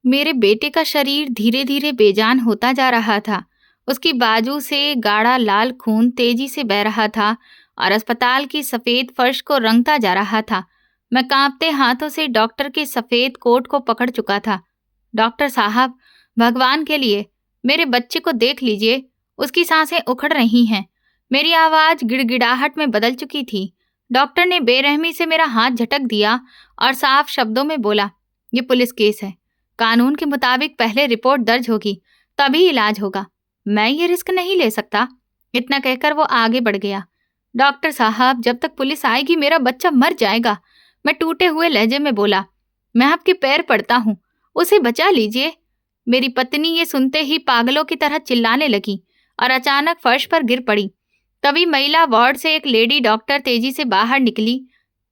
मेरे बेटे का शरीर धीरे धीरे बेजान होता जा रहा था। उसकी बाजू से गाढ़ा लाल खून तेजी से बह रहा था और अस्पताल की सफेद फर्श को रंगता जा रहा था। मैं कांपते हाथों से डॉक्टर के सफेद कोट को पकड़ चुका था। डॉक्टर साहब, भगवान के लिए मेरे बच्चे को देख लीजिए, उसकी सांसें उखड़ रही हैं। मेरी आवाज गिड़गिड़ाहट में बदल चुकी थी। डॉक्टर ने बेरहमी से मेरा हाथ झटक दिया और साफ शब्दों में बोला, ये पुलिस केस है। कानून के मुताबिक पहले रिपोर्ट दर्ज होगी, तभी इलाज होगा। मैं ये रिस्क नहीं ले सकता। इतना कहकर वो आगे बढ़ गया। डॉक्टर साहब, जब तक पुलिस आएगी मेरा बच्चा मर जाएगा। मैं टूटे हुए लहजे में बोला, मैं आपके पैर पड़ता हूँ, उसे बचा लीजिए। मेरी पत्नी ये सुनते ही पागलों की तरह चिल्लाने लगी और अचानक फर्श पर गिर पड़ी। तभी महिला वार्ड से एक लेडी डॉक्टर तेजी से बाहर निकली।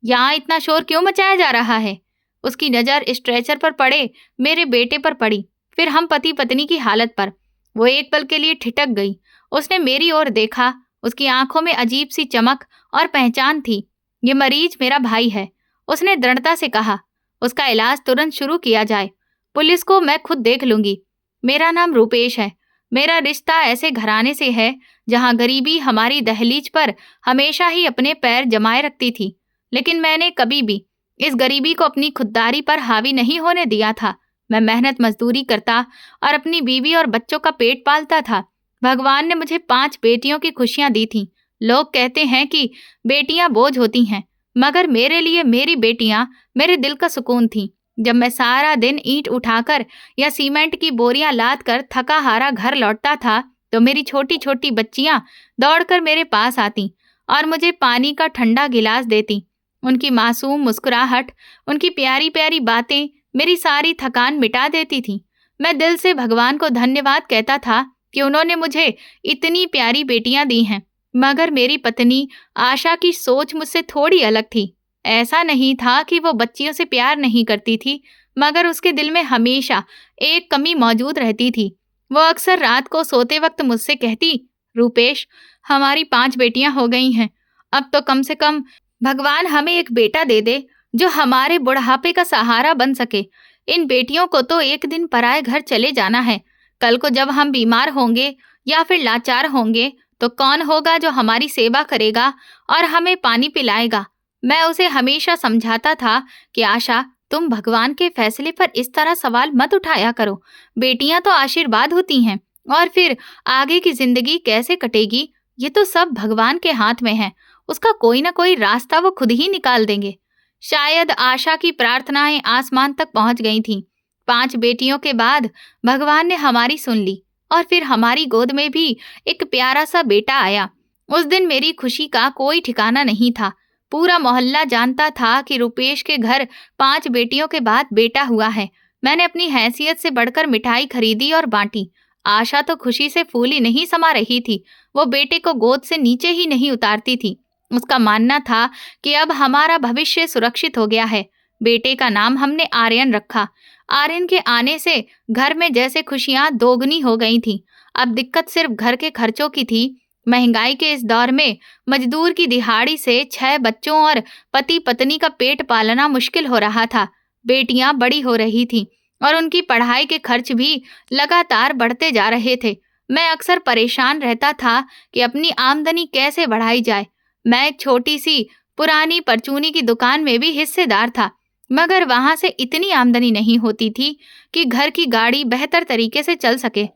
यहाँ इतना शोर क्यों मचाया जा रहा है? उसकी नज़र स्ट्रेचर पर पड़े मेरे बेटे पर पड़ी, फिर हम पति पत्नी की हालत पर। वो एक पल के लिए ठिठक गई। उसने मेरी ओर देखा। उसकी आंखों में अजीब सी चमक और पहचान थी। ये मरीज मेरा भाई है, उसने दृढ़ता से कहा। उसका इलाज तुरंत शुरू किया जाए। पुलिस को मैं खुद देख लूंगी। मेरा नाम रूपेश है। मेरा रिश्ता ऐसे घराने से है जहां गरीबी हमारी दहलीज पर हमेशा ही अपने पैर जमाए रखती थी, लेकिन मैंने कभी भी इस गरीबी को अपनी खुददारी पर हावी नहीं होने दिया था। मैं मेहनत मजदूरी करता और अपनी बीवी और बच्चों का पेट पालता था। भगवान ने मुझे 5 बेटियों की खुशियां दी थीं। लोग कहते हैं कि बेटियां बोझ होती हैं, मगर मेरे लिए मेरी बेटियां मेरे दिल का सुकून थीं। जब मैं सारा दिन ईंट उठाकर या सीमेंट की बोरियां लाद कर थका हारा घर लौटता था, तो मेरी छोटी छोटी बच्चियां दौड़कर मेरे पास आती और मुझे पानी का ठंडा गिलास देती। उनकी मासूम मुस्कुराहट, उनकी प्यारी प्यारी बातें मेरी सारी थकान मिटा देती थीं। मैं दिल से भगवान को धन्यवाद कहता था कि उन्होंने मुझे इतनी प्यारी बेटियां दी हैं। मगर मेरी पत्नी आशा की सोच मुझसे थोड़ी अलग थी। ऐसा नहीं था कि वो बच्चियों से प्यार नहीं करती थी, मगर उसके दिल में हमेशा एक कमी मौजूद रहती थी। वो अक्सर रात को सोते वक्त मुझसे कहती, रूपेश, हमारी 5 बेटियां हो गई हैं। अब तो कम से कम भगवान हमें एक बेटा दे दे जो हमारे बुढ़ापे का सहारा बन सके। इन बेटियों को तो एक दिन पराए घर चले जाना है। कल को जब हम बीमार होंगे या फिर लाचार होंगे तो कौन होगा जो हमारी सेवा करेगा और हमें पानी पिलाएगा? मैं उसे हमेशा समझाता था कि आशा, तुम भगवान के फैसले पर इस तरह सवाल मत उठाया करो। बेटियां तो आशीर्वाद होती हैं, और फिर आगे की जिंदगी कैसे कटेगी ये तो सब भगवान के हाथ में है। उसका कोई ना कोई रास्ता वो खुद ही निकाल देंगे। शायद आशा की प्रार्थनाएं आसमान तक पहुंच गई थीं। 5 बेटियों के बाद भगवान ने हमारी सुन ली और फिर हमारी गोद में भी एक प्यारा सा बेटा आया। उस दिन मेरी खुशी का कोई ठिकाना नहीं था। पूरा मोहल्ला जानता था कि रुपेश के घर 5 बेटियों के बाद बेटा हुआ है। मैंने अपनी हैसियत से बढ़कर मिठाई खरीदी और बांटी। आशा तो खुशी से फूली नहीं समा रही थी। वो बेटे को गोद से नीचे ही नहीं उतारती थी। उसका मानना था कि अब हमारा भविष्य सुरक्षित हो गया है। बेटे का नाम हमने आर्यन रखा। आर्यन के आने से घर में जैसे खुशियां दोगुनी हो गई थीं। अब दिक्कत सिर्फ घर के खर्चों की थी। महंगाई के इस दौर में मजदूर की दिहाड़ी से 6 बच्चों और पति पत्नी का पेट पालना मुश्किल हो रहा था। बेटियां बड़ी हो रही थीं और उनकी पढ़ाई के खर्च भी लगातार बढ़ते जा रहे थे। मैं अक्सर परेशान रहता था कि अपनी आमदनी कैसे बढ़ाई जाए। मैं एक छोटी सी पुरानी परचूनी की दुकान में भी हिस्सेदार था, मगर वहां से इतनी आमदनी नहीं होती थी कि घर की गाड़ी बेहतर तरीके से चल सके।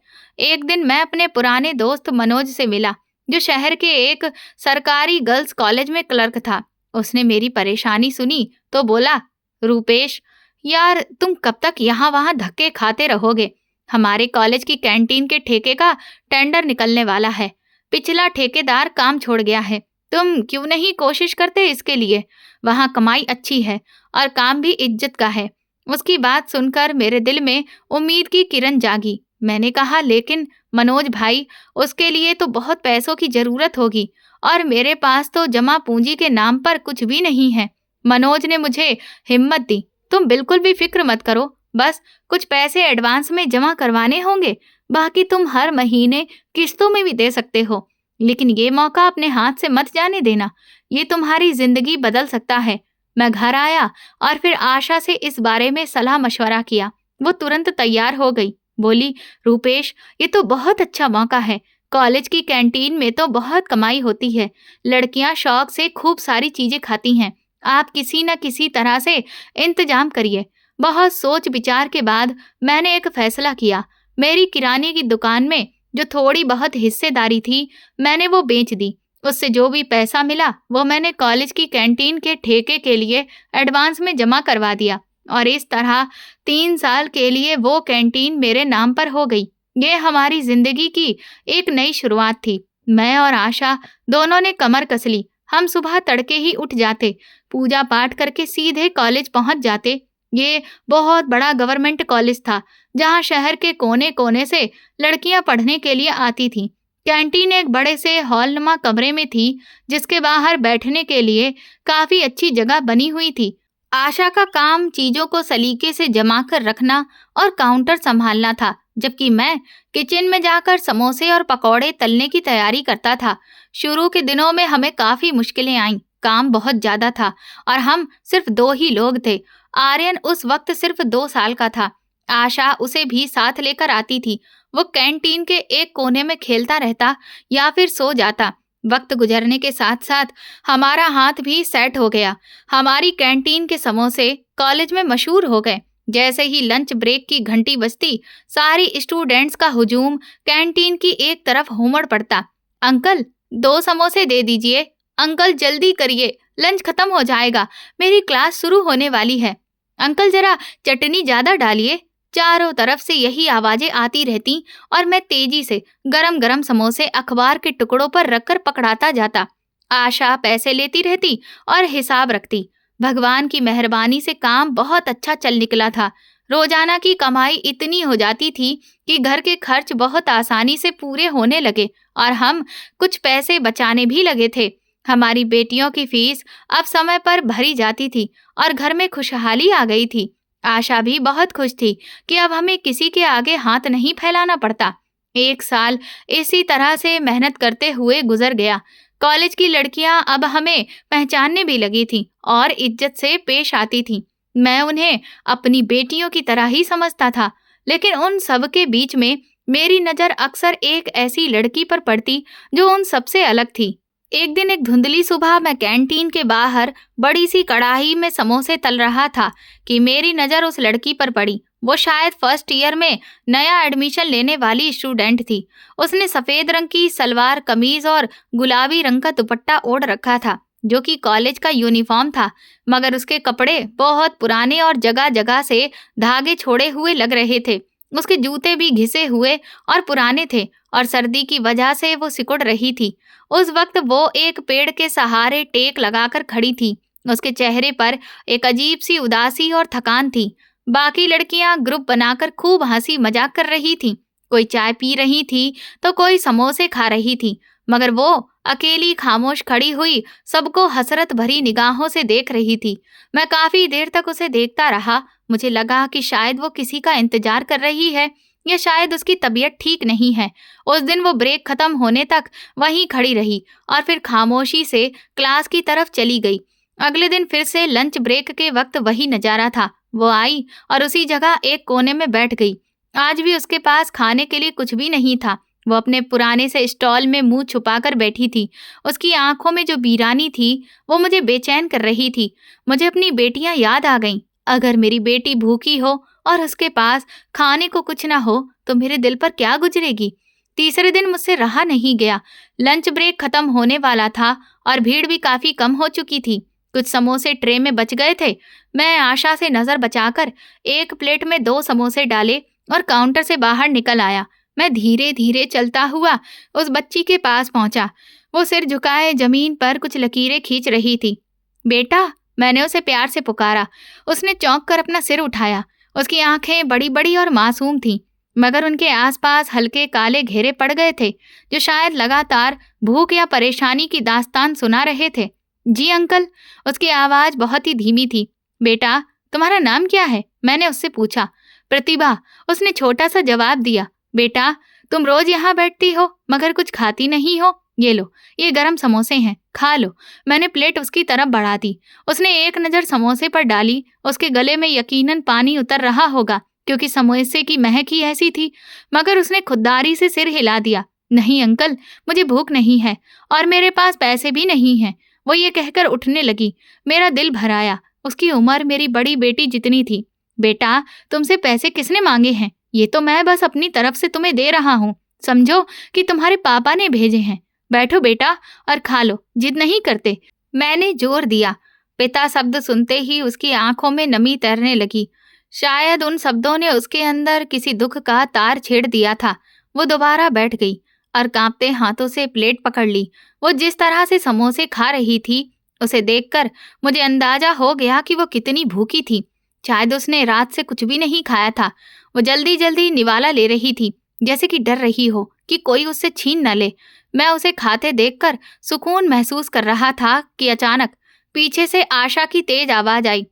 एक दिन मैं अपने पुराने दोस्त मनोज से मिला, जो शहर के एक सरकारी गर्ल्स कॉलेज में क्लर्क था। उसने मेरी परेशानी सुनी तो बोला, रूपेश यार, तुम कब तक यहाँ वहाँ धक्के खाते रहोगे? हमारे कॉलेज की कैंटीन के ठेके का टेंडर निकलने वाला है। पिछला ठेकेदार काम छोड़ गया है। तुम क्यों नहीं कोशिश करते इसके लिए? वहाँ कमाई अच्छी है और काम भी इज्जत का है। उसकी बात सुनकर मेरे दिल में उम्मीद की किरण जागी। मैंने कहा, लेकिन मनोज भाई, उसके लिए तो बहुत पैसों की जरूरत होगी और मेरे पास तो जमा पूंजी के नाम पर कुछ भी नहीं है। मनोज ने मुझे हिम्मत दी, तुम बिल्कुल भी फिक्र मत करो, बस कुछ पैसे एडवांस में जमा करवाने होंगे, बाकी तुम हर महीने किस्तों में भी दे सकते हो। लेकिन ये मौका अपने हाथ से मत जाने देना, ये तुम्हारी जिंदगी बदल सकता है। मैं घर आया और फिर आशा से इस बारे में सलाह मशवरा किया। वो तुरंत तैयार हो गई। बोली, रूपेश, ये तो बहुत अच्छा मौका है। कॉलेज की कैंटीन में तो बहुत कमाई होती है। लड़कियां शौक से खूब सारी चीजें खाती हैं। आप किसी न किसी तरह से इंतजाम करिए। बहुत सोच विचार के बाद मैंने एक फैसला किया। मेरी किराने की दुकान में जो थोड़ी बहुत हिस्सेदारी थी, मैंने वो बेच दी। उससे जो भी पैसा मिला वो मैंने कॉलेज की कैंटीन के ठेके के लिए एडवांस में जमा करवा दिया, और इस तरह 3 साल के लिए वो कैंटीन मेरे नाम पर हो गई। ये हमारी जिंदगी की एक नई शुरुआत थी। मैं और आशा दोनों ने कमर कस ली। हम सुबह तड़के ही उठ जाते, पूजा पाठ करके सीधे कॉलेज पहुंच जाते। ये बहुत बड़ा गवर्नमेंट कॉलेज था, जहां शहर के कोने कोने से लड़कियां पढ़ने के लिए आती थीं। कैंटीन एक बड़े से हॉलनुमा कमरे में थी, जिसके बाहर बैठने के लिए काफी अच्छी जगह बनी हुई थी। आशा का काम चीजों को सलीके से जमा कर रखना और काउंटर संभालना था, जबकि मैं किचन में जाकर समोसे और पकौड़े तलने की तैयारी करता था। शुरू के दिनों में हमें काफी मुश्किलें आईं। काम बहुत ज्यादा था और हम सिर्फ 2 ही लोग थे। आर्यन उस वक्त सिर्फ 2 साल का था। आशा उसे भी साथ लेकर आती थी। वो कैंटीन के एक कोने में खेलता रहता या फिर सो जाता। वक्त गुजरने के साथ साथ हमारा हाथ भी सेट हो गया। हमारी कैंटीन के समोसे कॉलेज में मशहूर हो गए। जैसे ही लंच ब्रेक की घंटी बजती, सारी स्टूडेंट्स का हुजूम कैंटीन की एक तरफ उमड़ पड़ता। अंकल, 2 समोसे दे दीजिए। अंकल, जल्दी करिए, लंच खत्म हो जाएगा, मेरी क्लास शुरू होने वाली है। अंकल, जरा चटनी ज्यादा डालिए। चारों तरफ से यही आवाजें आती रहती और मैं तेजी से गरम गरम समोसे अखबार के टुकड़ों पर रखकर पकड़ाता जाता। आशा पैसे लेती रहती और हिसाब रखती। भगवान की मेहरबानी से काम बहुत अच्छा चल निकला था। रोजाना की कमाई इतनी हो जाती थी कि घर के खर्च बहुत आसानी से पूरे होने लगे और हम कुछ पैसे बचाने भी लगे थे। हमारी बेटियों की फीस अब समय पर भरी जाती थी और घर में खुशहाली आ गई थी। आशा भी बहुत खुश थी कि अब हमें किसी के आगे हाथ नहीं फैलाना पड़ता। 1 साल इसी तरह से मेहनत करते हुए गुजर गया। कॉलेज की लड़कियां अब हमें पहचानने भी लगी थीं और इज्जत से पेश आती थीं। मैं उन्हें अपनी बेटियों की तरह ही समझता था, लेकिन उन सब के बीच में मेरी नज़र अक्सर एक ऐसी लड़की पर पड़ती जो उन सबसे अलग थी। एक दिन एक धुंधली सुबह मैं कैंटीन के बाहर बड़ी सी कढ़ाई में समोसे तल रहा था कि मेरी नज़र उस लड़की पर पड़ी। वो शायद फर्स्ट ईयर में नया एडमिशन लेने वाली स्टूडेंट थी। उसने सफ़ेद रंग की सलवार कमीज और गुलाबी रंग का दुपट्टा ओढ़ रखा था, जो कि कॉलेज का यूनिफॉर्म था, मगर उसके कपड़े बहुत पुराने और जगह जगह से धागे छोड़े हुए लग रहे थे। उसके जूते भी घिसे हुए और पुराने थे और सर्दी की वजह से वो सिकुड़ रही थी। उस वक्त वो एक पेड़ के सहारे टेक लगाकर खड़ी थी। उसके चेहरे पर एक अजीब सी उदासी और थकान थी। बाकी लड़कियां ग्रुप बनाकर खूब हंसी मजाक कर रही थीं। कोई चाय पी रही थी तो कोई समोसे खा रही थी, मगर वो अकेली खामोश खड़ी हुई सबको हसरत भरी निगाहों से देख रही थी। मैं काफी देर तक उसे देखता रहा। मुझे लगा कि शायद वो किसी का इंतजार कर रही है या शायद उसकी तबीयत ठीक नहीं है। उस दिन वो ब्रेक खत्म होने तक वहीं खड़ी रही और फिर खामोशी से क्लास की तरफ चली गई। अगले दिन फिर से लंच ब्रेक के वक्त वही नजारा था। वो आई और उसी जगह एक कोने में बैठ गई। आज भी उसके पास खाने के लिए कुछ भी नहीं था। वो अपने पुराने से स्टॉल में मुंह छुपाकर बैठी थी। उसकी आंखों में जो वीरानी थी वो मुझे बेचैन कर रही थी। मुझे अपनी बेटियां याद आ गईं। अगर मेरी बेटी भूखी हो और उसके पास खाने को कुछ ना हो तो मेरे दिल पर क्या गुजरेगी। तीसरे दिन मुझसे रहा नहीं गया। लंच ब्रेक खत्म होने वाला था और भीड़ भी काफी कम हो चुकी थी। कुछ समोसे ट्रे में बच गए थे। मैं आशा से नजर बचाकर एक प्लेट में 2 समोसे डाले और काउंटर से बाहर निकल आया। मैं धीरे धीरे चलता हुआ उस बच्ची के पास पहुंचा। वो सिर झुकाए जमीन पर कुछ लकीरें खींच रही थी। बेटा, मैंने उसे प्यार से पुकारा। उसने चौंक कर अपना सिर उठाया। उसकी आंखें बड़ी बड़ी और मासूम थीं, मगर उनके आसपास हल्के काले घेरे पड़ गए थे, जो शायद लगातार भूख या परेशानी की दास्तान सुना रहे थे। जी अंकल, उसकी आवाज बहुत ही धीमी थी। बेटा, तुम्हारा नाम क्या है? मैंने उससे पूछा। प्रतिभा, उसने छोटा सा जवाब दिया। बेटा, तुम रोज यहाँ बैठती हो मगर कुछ खाती नहीं हो। ये लो, ये गरम समोसे हैं, खा लो। मैंने प्लेट उसकी तरफ बढ़ा दी। उसने एक नज़र समोसे पर डाली। उसके गले में यकीनन पानी उतर रहा होगा, क्योंकि समोसे की महक ही ऐसी थी। मगर उसने खुददारी से सिर हिला दिया। नहीं अंकल, मुझे भूख नहीं है और मेरे पास पैसे भी नहीं हैं। वो ये कहकर उठने लगी। मेरा दिल भर आया। उसकी उम्र मेरी बड़ी बेटी जितनी थी। बेटा, तुमसे पैसे किसने मांगे हैं? ये तो मैं बस अपनी तरफ से तुम्हें दे रहा हूँ। समझो कि तुम्हारे पापा ने भेजे हैं। बैठो बेटा और खा लो, जिद नहीं करते। मैंने जोर दिया। पिता शब्द सुनते ही उसकी आंखों में नमी तैरने लगी। शायद उन शब्दों ने उसके अंदर किसी दुख का तार छेड़ दिया था। वो दोबारा बैठ गई और कांपते हाथों से प्लेट पकड़ ली। वो जिस तरह से समोसे खा रही थी, उसे देखकर मुझे अंदाजा हो गया कि वो कितनी भूखी थी। शायद उसने रात से कुछ भी नहीं खाया था। वो जल्दी जल्दी निवाला ले रही थी, जैसे कि डर रही हो कि कोई उससे छीन न ले। मैं उसे खाते देखकर सुकून महसूस कर रहा था कि अचानक पीछे से आशा की तेज आवाज आई।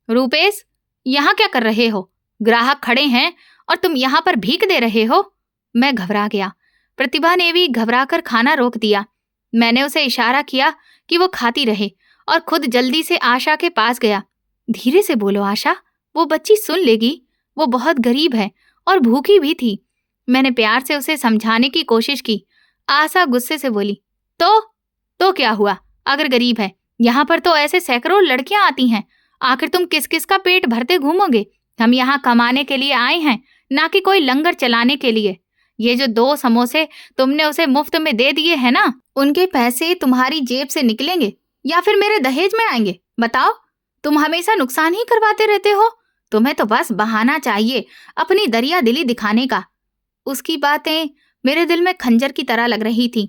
रूपेश, यहाँ क्या कर रहे हो? ग्राहक खड़े हैं और तुम यहाँ पर भीख दे रहे हो? मैं घबरा गया। प्रतिभा ने भी घबराकर खाना रोक दिया। मैंने उसे इशारा किया कि वो खाती रहे और खुद जल्दी से आशा के पास गया। धीरे से बोलो आशा, वो बच्ची सुन लेगी। वो बहुत गरीब है और भूखी भी थी। मैंने प्यार से उसे समझाने की कोशिश की। आशा गुस्से से बोली, तो क्या हुआ अगर गरीब है? यहाँ पर तो ऐसे सैकड़ों लड़कियां आती हैं। आखिर तुम किस किस का पेट भरते घूमोगे? हम यहाँ कमाने के लिए आए हैं, ना कि कोई लंगर चलाने के लिए। ये जो 2 समोसे तुमने उसे मुफ्त में दे दिए हैं ना, उनके पैसे तुम्हारी जेब से निकलेंगे या फिर मेरे दहेज में आएंगे? बताओ, तुम हमेशा नुकसान ही करवाते रहते हो। तुम्हें तो बस बहाना चाहिए अपनी दरिया दिली दिखाने का। उसकी बातें मेरे दिल में खंजर की तरह लग रही थी।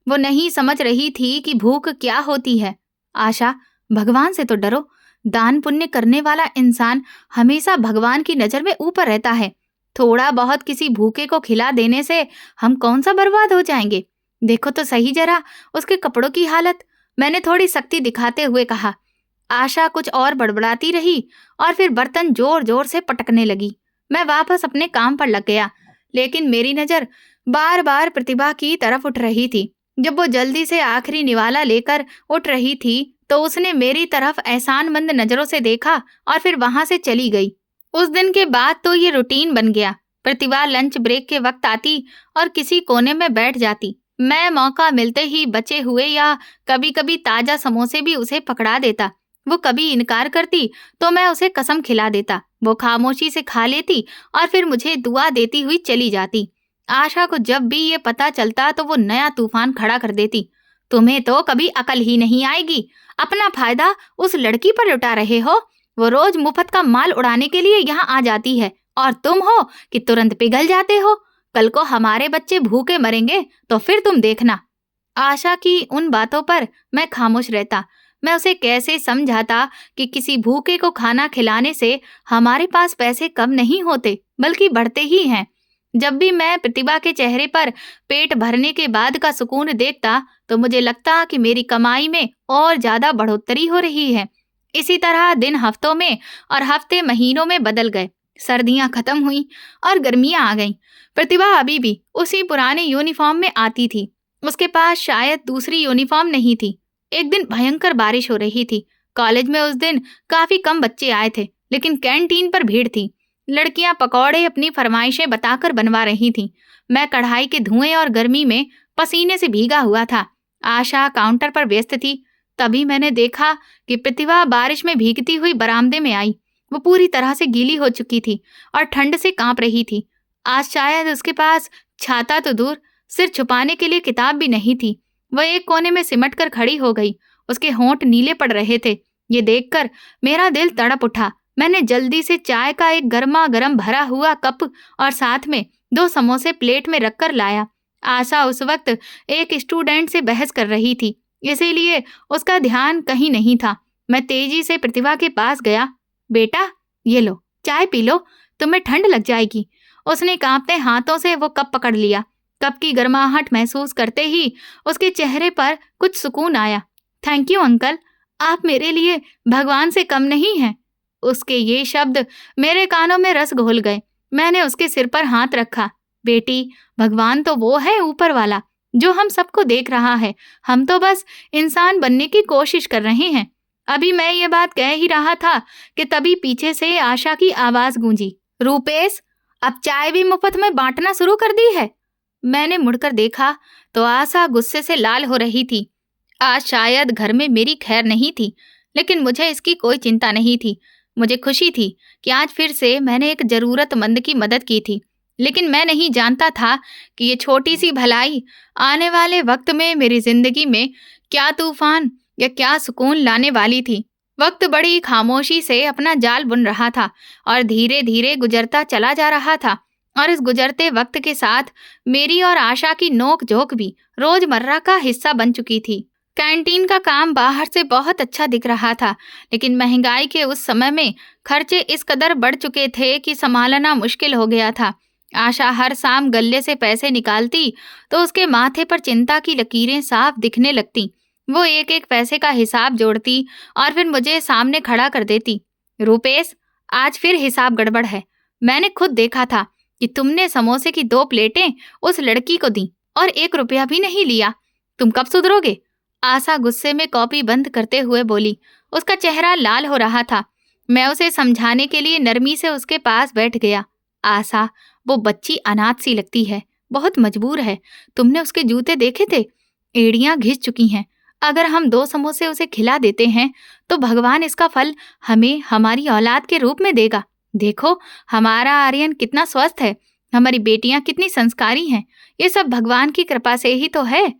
वो नहीं समझ रही थी कि भूख क्या होती है। आशा, भगवान से तो डरो। दान पुण्य करने वाला इंसान हमेशा भगवान की नजर में ऊपर रहता है। थोड़ा बहुत किसी भूखे को खिला देने से हम कौन सा बर्बाद हो जाएंगे? देखो तो सही जरा उसके कपड़ों की हालत। मैंने थोड़ी सख्ती दिखाते हुए कहा। आशा कुछ और बड़बड़ाती रही और फिर बर्तन जोर जोर से पटकने लगी। मैं वापस अपने काम पर लग गया, लेकिन मेरी नजर बार बार प्रतिभा की तरफ उठ रही थी। जब वो जल्दी से आखिरी निवाला लेकर उठ रही थी तो उसने मेरी तरफ एहसानमंद नजरों से देखा और फिर वहां से चली गई। उस दिन के बाद तो ये रूटीन बन गया। प्रतिभा लंच ब्रेक के वक्त आती और किसी कोने में बैठ जाती। मैं मौका मिलते ही बचे हुए या कभी कभी ताजा समोसे भी उसे पकड़ा देता। वो कभी इनकार करती तो मैं उसे कसम खिला देता। वो खामोशी से खा लेती और फिर मुझे दुआ देती हुई चली जाती। आशा को जब भी ये पता चलता तो वो नया तूफान खड़ा कर देती। तुम्हें तो कभी अकल ही नहीं आएगी। अपना फायदा उस लड़की पर लुटा रहे हो। वो रोज मुफ्त का माल उड़ाने के लिए यहाँ आ जाती है और तुम हो कि तुरंत पिघल जाते हो। कल को हमारे बच्चे भूखे मरेंगे तो फिर तुम देखना। आशा की उन बातों पर मैं खामोश रहता। मैं उसे कैसे समझाता कि किसी भूखे को खाना खिलाने से हमारे पास पैसे कम नहीं होते बल्कि बढ़ते ही हैं। जब भी मैं प्रतिभा के चेहरे पर पेट भरने के बाद का सुकून देखता तो मुझे लगता कि मेरी कमाई में और ज्यादा बढ़ोतरी हो रही है। इसी तरह दिन हफ्तों में और हफ्ते महीनों में बदल गए। सर्दियां खत्म हुई और गर्मियां आ गईं। प्रतिभा अभी भी उसी पुराने यूनिफॉर्म में आती थी। उसके पास शायद दूसरी यूनिफॉर्म नहीं थी। एक दिन भयंकर बारिश हो रही थी। कॉलेज में उस दिन काफी कम बच्चे आए थे, लेकिन कैंटीन पर भीड़ थी। लड़कियां पकौड़े अपनी फरमाइशें बताकर बनवा रही थीं। मैं कढ़ाई के धुएं और गर्मी में पसीने से भीगा हुआ था। आशा काउंटर पर व्यस्त थी। तभी मैंने देखा कि प्रतिभा बारिश में भीगती हुई बरामदे में आई। वो पूरी तरह से गीली हो चुकी थी और ठंड से कांप रही थी। आज शायद उसके पास छाता तो दूर, सिर छुपाने के लिए किताब भी नहीं थी। वह एक कोने में सिमट कर खड़ी हो गई। उसके होंठ नीले पड़ रहे थे। ये देखकर मेरा दिल तड़प उठा। मैंने जल्दी से चाय का एक गर्मा गर्म भरा हुआ कप और साथ में 2 समोसे प्लेट में रखकर लाया। आशा उस वक्त एक स्टूडेंट से बहस कर रही थी, इसीलिए उसका ध्यान कहीं नहीं था। मैं तेजी से प्रतिभा के पास गया। बेटा, ये लो, चाय पी लो, तुम्हें ठंड लग जाएगी। उसने कांपते हाथों से वो कप पकड़ लिया। कप की गर्माहट महसूस करते ही उसके चेहरे पर कुछ सुकून आया। थैंक यू अंकल, आप मेरे लिए भगवान से कम नहीं हैं। उसके ये शब्द मेरे कानों में रस घोल गए। मैंने उसके सिर पर हाथ रखा। बेटी, भगवान तो वो है ऊपर वाला जो हम सबको देख रहा है। हम तो बस इंसान बनने की कोशिश कर रहे हैं। अभी मैं ये बात कह ही रहा था कि तभी पीछे से आशा की आवाज गूंजी। रूपेश, अब चाय भी मुफ्त में बांटना शुरू कर दी है? मैंने मुड़कर देखा तो आशा गुस्से से लाल हो रही थी। आज शायद घर में मेरी खैर नहीं थी, लेकिन मुझे इसकी कोई चिंता नहीं थी। मुझे खुशी थी कि आज फिर से मैंने एक जरूरतमंद की मदद की थी। लेकिन मैं नहीं जानता था कि ये छोटी सी भलाई आने वाले वक्त में मेरी जिंदगी में क्या तूफान या क्या सुकून लाने वाली थी। वक्त बड़ी खामोशी से अपना जाल बुन रहा था और धीरे धीरे गुजरता चला जा रहा था। और इस गुजरते वक्त के साथ मेरी और आशा की नोक झोंक भी रोजमर्रा का हिस्सा बन चुकी थी। कैंटीन का काम बाहर से बहुत अच्छा दिख रहा था, लेकिन महंगाई के उस समय में खर्चे इस कदर बढ़ चुके थे कि संभालना मुश्किल हो गया था। आशा हर शाम गल्ले से पैसे निकालती तो उसके माथे पर चिंता की लकीरें साफ दिखने लगती। वो एक एक पैसे का हिसाब जोड़ती और फिर मुझे सामने खड़ा कर देती। रूपेश, आज फिर हिसाब गड़बड़ है। मैंने खुद देखा था कि तुमने समोसे की 2 प्लेटें उस लड़की को दी और 1 रुपया भी नहीं लिया। तुम कब सुधरोगे? आशा गुस्से में कॉपी बंद करते हुए बोली। उसका चेहरा लाल हो रहा था। मैं उसे समझाने के लिए नरमी से उसके पास बैठ गया। आशा, वो बच्ची अनाथ सी लगती है, बहुत मजबूर है। तुमने उसके जूते देखे थे? एड़ियां घिस चुकी हैं। अगर हम 2 समोसे उसे खिला देते हैं तो भगवान इसका फल हमें हमारी औलाद के रूप में देगा। देखो, हमारा आर्यन कितना स्वस्थ है, हमारी बेटियां कितनी संस्कारी हैं। ये सब भगवान की कृपा से ही तो है।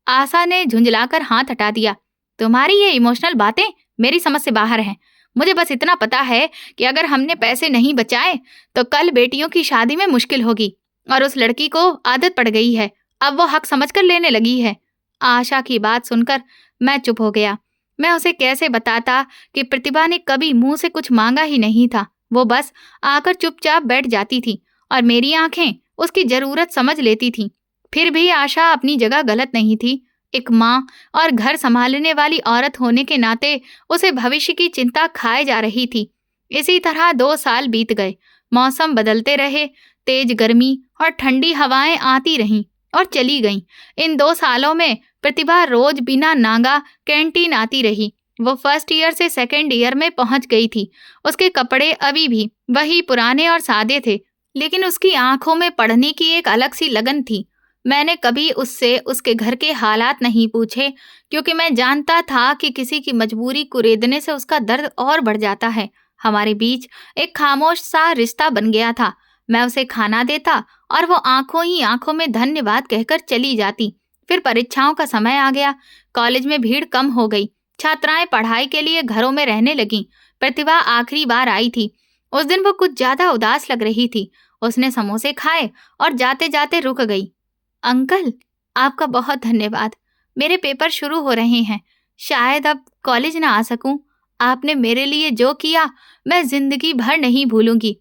आशा ने झुंझलाकर हाथ हटा दिया। तुम्हारी ये इमोशनल बातें मेरी समझ से बाहर हैं। मुझे बस इतना पता है कि अगर हमने पैसे नहीं बचाए तो कल बेटियों की शादी में मुश्किल होगी। और उस लड़की को आदत पड़ गई है, अब वो हक समझकर लेने लगी है। आशा की बात सुनकर मैं चुप हो गया। मैं उसे कैसे बताता कि प्रतिभा ने कभी मुंह से कुछ मांगा ही नहीं था। वो बस आकर चुपचाप बैठ जाती थी और मेरी आंखें उसकी जरूरत समझ लेती थीं। फिर भी आशा अपनी जगह गलत नहीं थी। एक माँ और घर संभालने वाली औरत होने के नाते उसे भविष्य की चिंता खाए जा रही थी। इसी तरह 2 साल बीत गए। मौसम बदलते रहे, तेज गर्मी और ठंडी हवाएं आती रहीं और चली गईं। इन 2 सालों में प्रतिभा रोज बिना नागा कैंटीन आती रही। वो फर्स्ट ईयर से सेकेंड ईयर में पहुंच गई थी। उसके कपड़े अभी भी वही पुराने और सादे थे, लेकिन उसकी आंखों में पढ़ने की एक अलग सी लगन थी। मैंने कभी उससे उसके घर के हालात नहीं पूछे, क्योंकि मैं जानता था कि किसी की मजबूरी कुरेदने से उसका दर्द और बढ़ जाता है। हमारे बीच एक खामोश सा रिश्ता बन गया था। मैं उसे खाना देता और वो आंखों ही आंखों में धन्यवाद कहकर चली जाती। फिर परीक्षाओं का समय आ गया। कॉलेज में भीड़ कम हो गई। छात्राएं पढ़ाई के लिए घरों में रहने लगीं। प्रतिभा आखिरी बार आई थी। उस दिन वो कुछ ज्यादा उदास लग रही थी। उसने समोसे खाए और जाते जाते रुक गई। अंकल, आपका बहुत धन्यवाद। मेरे पेपर शुरू हो रहे हैं, शायद अब कॉलेज ना आ सकूं। आपने मेरे लिए जो किया मैं जिंदगी भर नहीं भूलूंगी।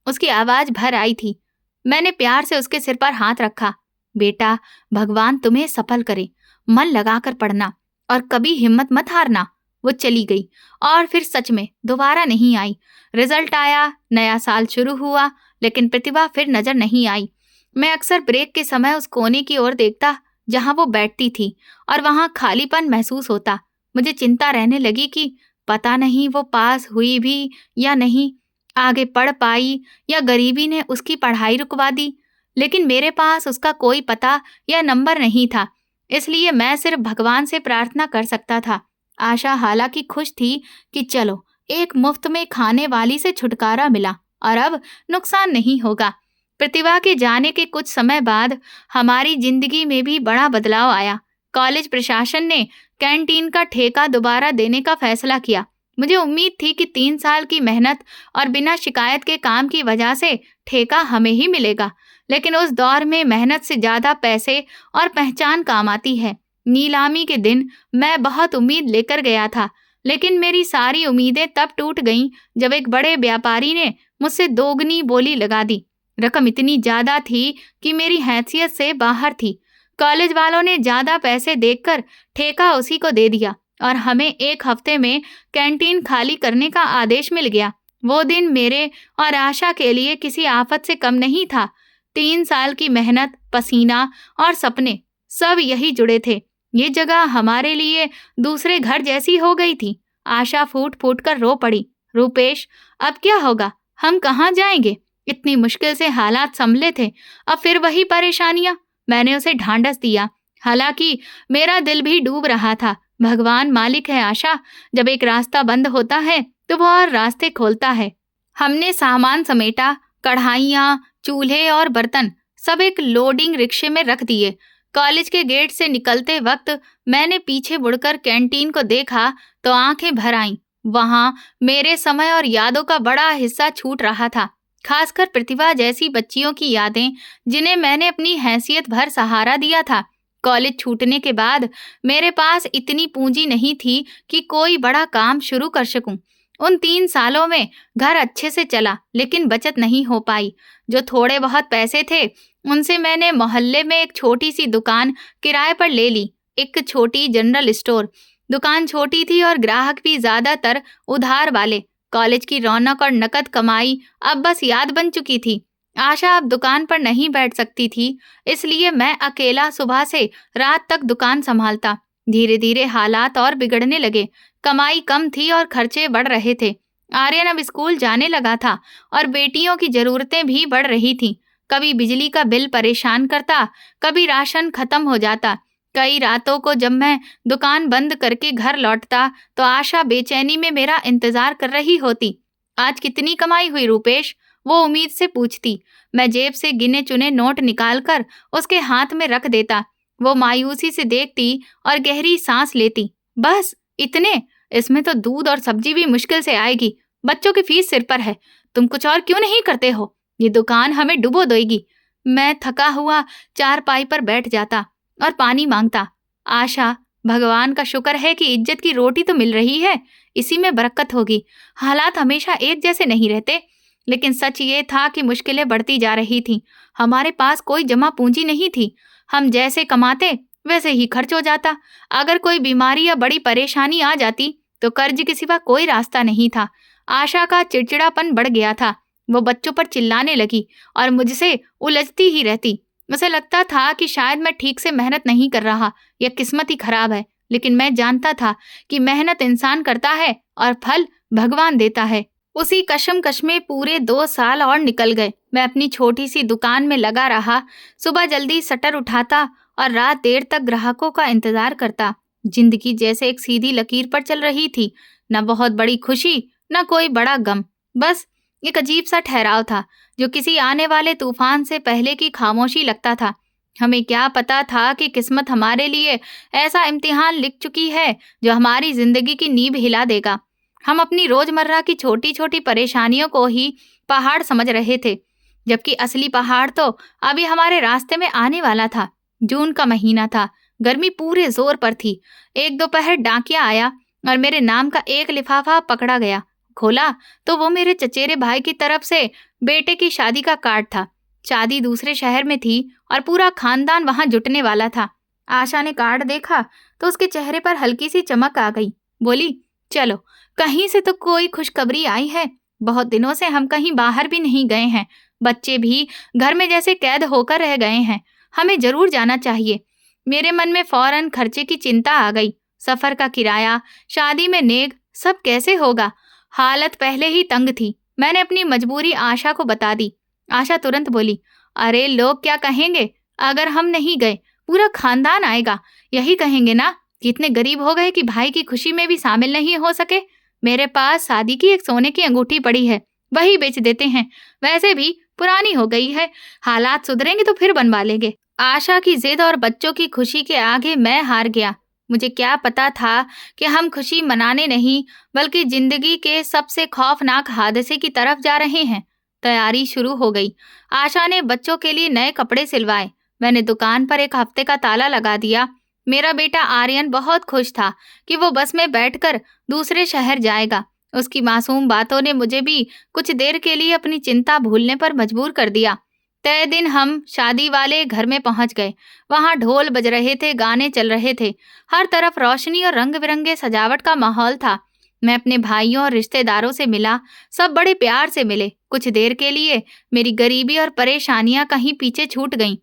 उसकी आवाज भर आई थी। मैंने प्यार से उसके सिर पर हाथ रखा। बेटा, भगवान तुम्हें सफल करे। मन लगाकर पढ़ना और कभी हिम्मत मत हारना। वो चली गई और फिर सच में दोबारा नहीं आई। रिजल्ट आया, नया साल शुरू हुआ, लेकिन प्रतिभा फिर नजर नहीं आई। मैं अक्सर ब्रेक के समय उस कोने की ओर देखता जहां वो बैठती थी और वहां खालीपन महसूस होता। मुझे चिंता रहने लगी कि पता नहीं वो पास हुई भी या नहीं, आगे पढ़ पाई या गरीबी ने उसकी पढ़ाई रुकवा दी। लेकिन मेरे पास उसका कोई पता या नंबर नहीं था, इसलिए मैं सिर्फ भगवान से प्रार्थना कर सकता था। आशा हालांकि खुश थी कि चलो एक मुफ्त में खाने वाली से छुटकारा मिला और अब नुकसान नहीं होगा। प्रतिभा के जाने के कुछ समय बाद हमारी जिंदगी में भी बड़ा बदलाव आया। कॉलेज प्रशासन ने कैंटीन का ठेका दोबारा देने का फैसला किया। मुझे उम्मीद थी कि 3 साल की मेहनत और बिना शिकायत के काम की वजह से ठेका हमें ही मिलेगा, लेकिन उस दौर में मेहनत से ज्यादा पैसे और पहचान काम आती है। नीलामी के दिन मैं बहुत उम्मीद लेकर गया था, लेकिन मेरी सारी उम्मीदें तब टूट गईं जब एक बड़े व्यापारी ने मुझसे दोगुनी बोली लगा दी। रकम इतनी ज्यादा थी कि मेरी हैसियत से बाहर थी। कॉलेज वालों ने ज्यादा पैसे देखकर ठेका उसी को दे दिया और हमें 1 हफ्ते में कैंटीन खाली करने का आदेश मिल गया। वो दिन मेरे और आशा के लिए किसी आफत से कम नहीं था। 3 साल की मेहनत, पसीना और सपने सब यही जुड़े थे। ये जगह हमारे लिए दूसरे घर जैसी हो गई थी। आशा फूट फूट कर रो पड़ी। रूपेश, अब क्या होगा? हम कहाँ जाएंगे? इतनी मुश्किल से हालात संभले थे, अब फिर वही परेशानियां। मैंने उसे ढांढस दिया। हालांकि मेरा दिल भी डूब रहा था। भगवान मालिक है आशा, जब एक रास्ता बंद होता है तो वो और रास्ते खोलता है। हमने सामान समेटा, कढ़ाइयाँ, चूल्हे और बर्तन सब एक लोडिंग रिक्शे में रख दिए। कॉलेज के गेट से निकलते वक्त मैंने पीछे मुड़कर कैंटीन को देखा तो आंखें भर आईं। वहां मेरे समय और यादों का बड़ा हिस्सा छूट रहा था, खासकर प्रतिभा जैसी बच्चियों की यादें, जिन्हें मैंने अपनी हैसियत भर सहारा दिया था। कॉलेज छूटने के बाद मेरे पास इतनी पूंजी नहीं थी कि कोई बड़ा काम शुरू कर सकूं। उन 3 सालों में घर अच्छे से चला, लेकिन बचत नहीं हो पाई। जो थोड़े बहुत पैसे थे, उनसे मैंने मोहल्ले में एक छोटी सी दुकान किराए पर ले ली, एक छोटी जनरल स्टोर। दुकान छोटी थी और ग्राहक भी ज्यादातर उधार वाले। कॉलेज की रौनक और नकद कमाई अब बस याद बन चुकी थी। आशा अब दुकान पर नहीं बैठ सकती थी, इसलिए मैं अकेला सुबह से रात तक दुकान संभालता। धीरे धीरे हालात और बिगड़ने लगे। कमाई कम थी और खर्चे बढ़ रहे थे। आर्यन अब स्कूल जाने लगा था और बेटियों की जरूरतें भी बढ़ रही थीं। कभी बिजली का बिल परेशान करता, कभी राशन खत्म हो जाता। कई रातों को जब मैं दुकान बंद करके घर लौटता तो आशा बेचैनी में मेरा इंतजार कर रही होती। आज कितनी कमाई हुई रूपेश? वो उम्मीद से पूछती। मैं जेब से गिने चुने नोट निकालकर उसके हाथ में रख देता। वो मायूसी से देखती और गहरी सांस लेती। बस इतने? इसमें तो दूध और सब्जी भी मुश्किल से आएगी। बच्चों की फीस सिर पर है। तुम कुछ और क्यों नहीं करते हो? ये दुकान हमें डुबो देगी। मैं थका हुआ चारपाई पर बैठ जाता और पानी मांगता। आशा, भगवान का शुक्र है कि इज्जत की रोटी तो मिल रही है, इसी में बरकत होगी। हालात हमेशा एक जैसे नहीं रहते। लेकिन सच ये था कि मुश्किलें बढ़ती जा रही थीं। हमारे पास कोई जमा पूंजी नहीं थी। हम जैसे कमाते वैसे ही खर्च हो जाता। अगर कोई बीमारी या बड़ी परेशानी आ जाती तो कर्ज के सिवा कोई रास्ता नहीं था। आशा का चिड़चिड़ापन बढ़ गया था। वो बच्चों पर चिल्लाने लगी और मुझसे उलझती ही रहती। उसे लगता था कि शायद मैं ठीक से मेहनत नहीं कर रहा या किस्मत ही खराब है। लेकिन मैं जानता था कि मेहनत इंसान करता है और फल भगवान देता है। उसी कशमकश में पूरे 2 साल और निकल गए। मैं अपनी छोटी सी दुकान में लगा रहा। सुबह जल्दी शटर उठाता और रात देर तक ग्राहकों का इंतजार करता। जिंदगी जैसे एक सीधी लकीर पर चल रही थी। न बहुत बड़ी खुशी, न कोई बड़ा गम। बस एक अजीब सा ठहराव था, जो किसी आने वाले तूफान से पहले की खामोशी लगता था। हमें क्या पता था कि किस्मत हमारे लिए ऐसा इम्तिहान लिख चुकी है जो हमारी जिंदगी की नींव हिला देगा। हम अपनी रोजमर्रा की छोटी छोटी परेशानियों को ही पहाड़ समझ रहे थे, जबकि असली पहाड़ तो अभी हमारे रास्ते में आने वाला था। जून का महीना था। गर्मी पूरे जोर पर थी। एक दोपहर डाकिया आया और मेरे नाम का एक लिफाफा पकड़ा गया। खोला तो वो मेरे चचेरे भाई की तरफ से बेटे की शादी का कार्ड था। शादी दूसरे शहर में थी और पूरा खानदान वहां जुटने वाला था। आशा ने कार्ड देखा तो उसके चेहरे पर हल्की सी चमक आ गई। बोली, चलो, कहीं से तो कोई खुशखबरी आई है। बहुत दिनों से हम कहीं बाहर भी नहीं गए हैं। बच्चे भी घर में जैसे कैद होकर रह गए हैं। हमें जरूर जाना चाहिए। मेरे मन में फौरन खर्चे की चिंता आ गई। सफर का किराया, शादी में नेग, सब कैसे होगा? हालत पहले ही तंग थी। मैंने अपनी मजबूरी आशा को बता दी। आशा तुरंत बोली, अरे लोग क्या कहेंगे अगर हम नहीं गए? पूरा खानदान आएगा। यही कहेंगे ना कि इतने गरीब हो गए कि भाई की खुशी में भी शामिल नहीं हो सके। मेरे पास शादी की एक सोने की अंगूठी पड़ी है, वही बेच देते हैं। वैसे भी पुरानी हो गई है। हालात सुधरेंगे तो फिर बनवा लेंगे। आशा की जिद और बच्चों की खुशी के आगे मैं हार गया। मुझे क्या पता था कि हम खुशी मनाने नहीं बल्कि जिंदगी के सबसे खौफनाक हादसे की तरफ जा रहे हैं। तैयारी शुरू हो गई। आशा ने बच्चों के लिए नए कपड़े सिलवाए। मैंने दुकान पर एक हफ्ते का ताला लगा दिया। मेरा बेटा आर्यन बहुत खुश था कि वो बस में बैठकर दूसरे शहर जाएगा। उसकी मासूम बातों ने मुझे भी कुछ देर के लिए अपनी चिंता भूलने पर मजबूर कर दिया। तय दिन हम शादी वाले घर में पहुंच गए। वहां ढोल बज रहे थे, गाने चल रहे थे। हर तरफ रोशनी और रंग बिरंगे सजावट का माहौल था। मैं अपने भाइयों और रिश्तेदारों से मिला। सब बड़े प्यार से मिले। कुछ देर के लिए मेरी गरीबी और परेशानियां कहीं पीछे छूट गईं।